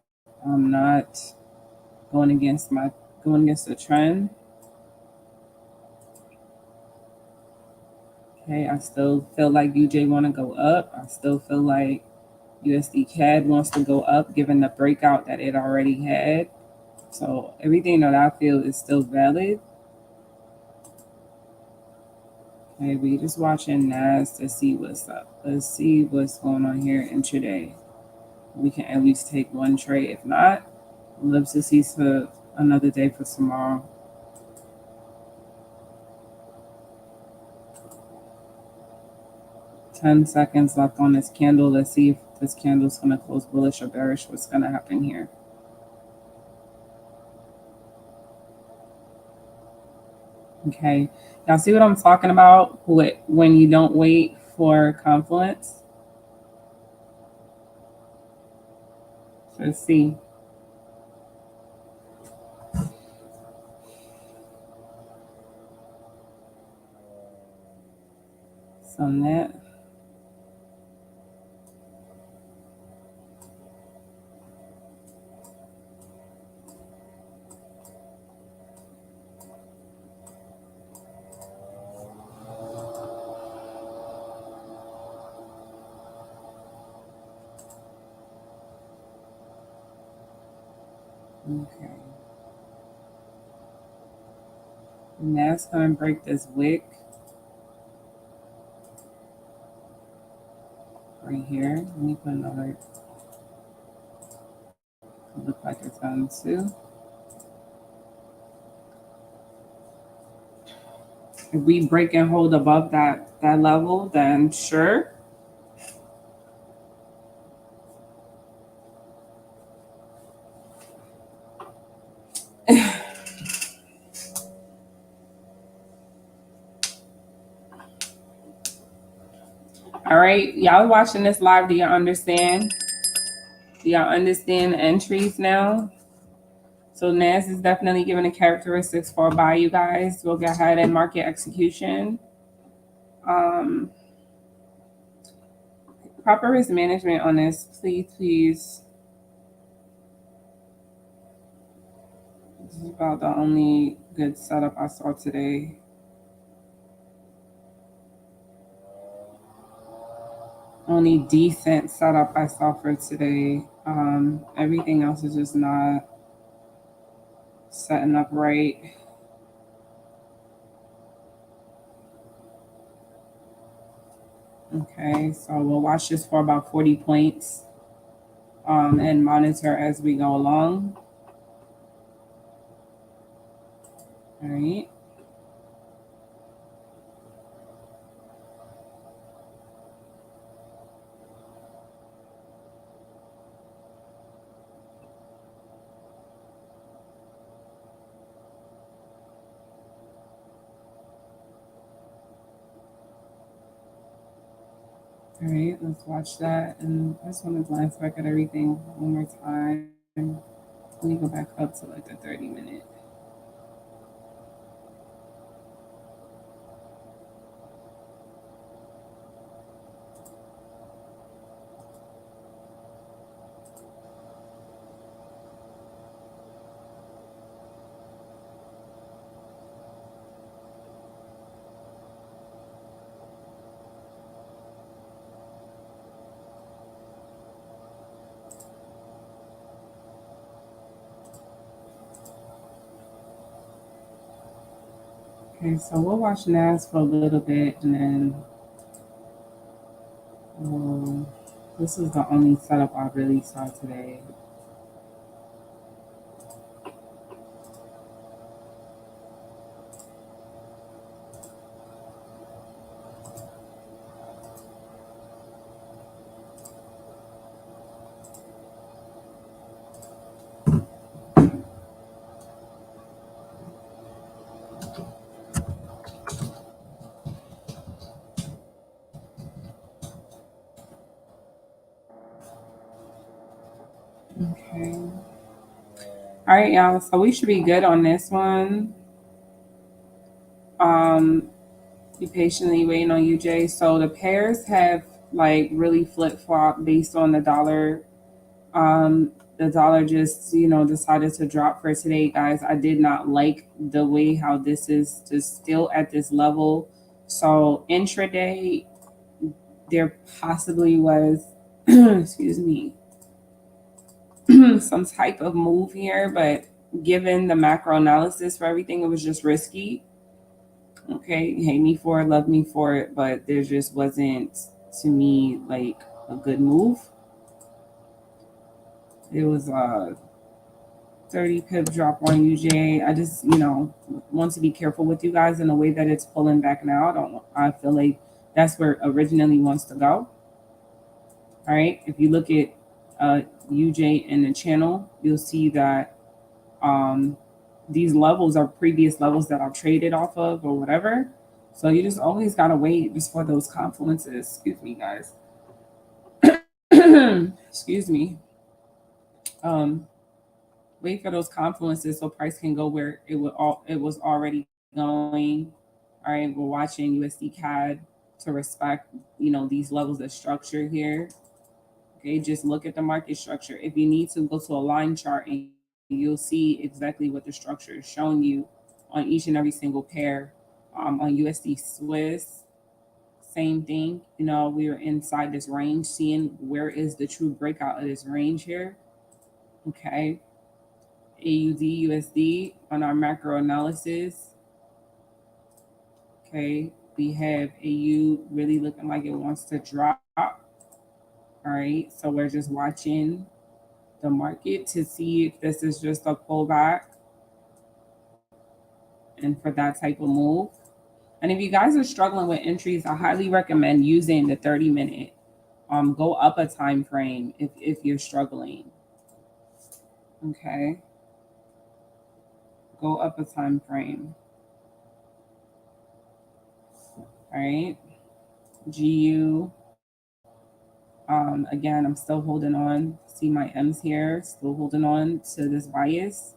A: I'm not going against the trend. Okay, I still feel like UJ want to go up. I still feel like USD CAD wants to go up given the breakout that it already had. So everything that I feel is still valid. Okay, we just watching NAS to see what's up. Let's see what's going on here intraday. We can at least take one trade. If not, we'll live to see another day for tomorrow. Ten seconds left on this candle. Let's see if this candle's gonna close bullish or bearish. What's gonna happen here? Okay, y'all see what I'm talking about? When you don't wait for confluence. Let's see. So net. Okay. And that's gonna break this wick right here. Let me put another. It look like it's going to. If we break and hold above that level, then sure. All right, y'all watching this live, do y'all understand? Do y'all understand the entries now? So NAS is definitely giving the characteristics for a buy, you guys. We'll get ahead and market execution. Proper risk management on this, please, please. This is about the only good setup I saw today. Only decent setup I saw for today. Everything else is just not setting up right. Okay, so we'll watch this for about 40 points and monitor as we go along. All right. All right, let's watch that. And I just want to glance back at everything one more time. Let me go back up to like the 30-minute. Okay, so we'll watch NAS for a little bit and then this is the only setup I really saw today. Okay. All right, y'all. So we should be good on this one. Be patiently waiting on you, Jay. So the pairs have like really flip flop based on the dollar. The dollar just decided to drop for today, guys. I did not like the way how this is just still at this level. So intraday, there possibly was, excuse me, some type of move here, but given the macro analysis for everything, it was just risky. Okay, hate me for it, love me for it, but there just wasn't, to me, like a good move. It was a 30 pip drop on UJ. I just, want to be careful with you guys in the way that it's pulling back now. I feel like that's where it originally wants to go. All right. If you look at UJ in the channel, you'll see that these levels are previous levels that I've traded off of or whatever. So you just always gotta wait just for those confluences. Excuse me, guys. Excuse me. Wait for those confluences so price can go where it was already going. All right, we're watching USD CAD to respect these levels of structure here. Okay, just look at the market structure. If you need to go to a line chart and you'll see exactly what the structure is showing you on each and every single pair. On USD Swiss, same thing. We are inside this range, seeing where is the true breakout of this range here. Okay. AUD USD on our macro analysis. Okay. We have AU really looking like it wants to drop. All right. So we're just watching the market to see if this is just a pullback and for that type of move. And if you guys are struggling with entries, I highly recommend using the 30-minute. Go up a time frame if you're struggling. Okay. Go up a time frame. All right. GU. Again, I'm still holding on. See my M's here, still holding on to this bias.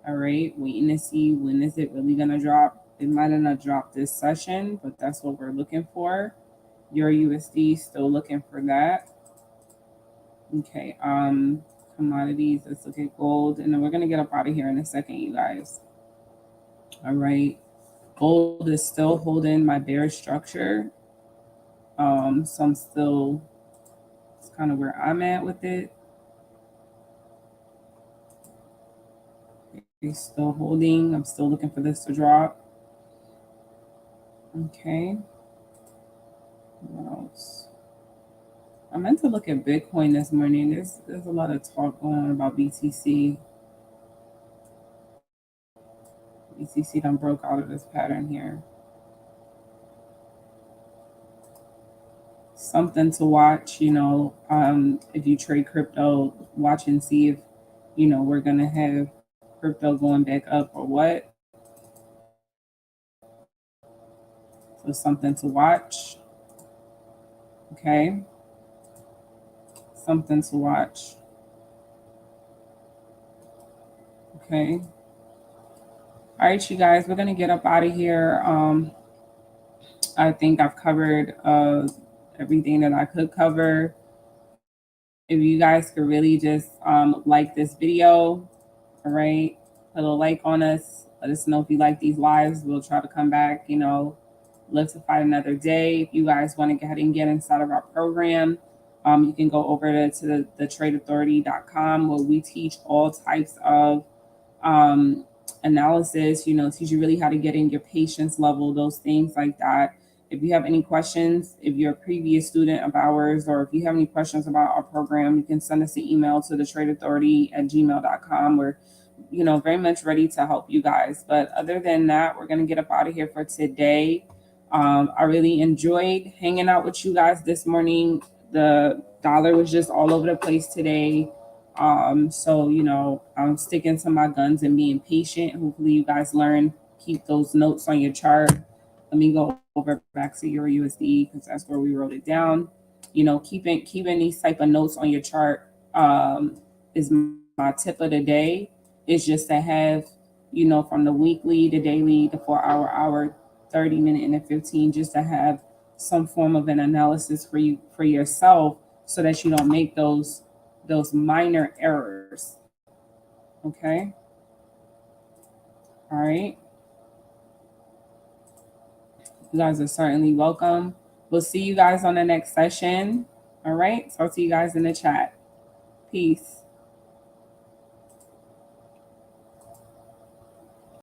A: All right, waiting to see when is it really gonna drop. It might not drop this session, but that's what we're looking for. EURUSD, still looking for that. Okay, commodities, let's look at gold, and then we're gonna get up out of here in a second, you guys. All right, gold is still holding my bearish structure. So I'm still, it's kind of where I'm at with it. It's still holding. I'm still looking for this to drop. Okay. What else? I meant to look at Bitcoin this morning. There's a lot of talk going on about BTC. BTC done broke out of this pattern here. Something to watch, you know, if you trade crypto, watch and see if, you know, we're gonna have crypto going back up or what. So something to watch. Okay. Something to watch. Okay. All right, you guys, we're gonna get up out of here. I think I've covered everything that I could cover. If you guys could really just like this video, all right, put a like on us. Let us know if you like these lives. We'll try to come back, you know, live to fight another day. If you guys want to go ahead and get inside of our program, you can go over to the tradeauthority.com, where we teach all types of analysis, you know, teach you really how to get in your patience level, those things like that. If you have any questions, if you're a previous student of ours, or if you have any questions about our program, you can send us an email to the tradeauthority@gmail.com. We're, you know, very much ready to help you guys. But other than that, we're going to get up out of here for today. I really enjoyed hanging out with you guys this morning. The dollar was just all over the place today. So, you know, I'm sticking to my guns and being patient. Hopefully you guys learn, keep those notes on your chart. Let me go over back to EURUSD because that's where we wrote it down. You know, keeping these type of notes on your chart is my tip of the day. Is just to have, you know, from the weekly, the daily, the 4 hour, 30-minute, and the 15, just to have some form of an analysis for you, for yourself, so that you don't make those minor errors. Okay. All right. You guys are certainly welcome. We'll see you guys on the next session. All right. Talk to you guys in the chat. Peace.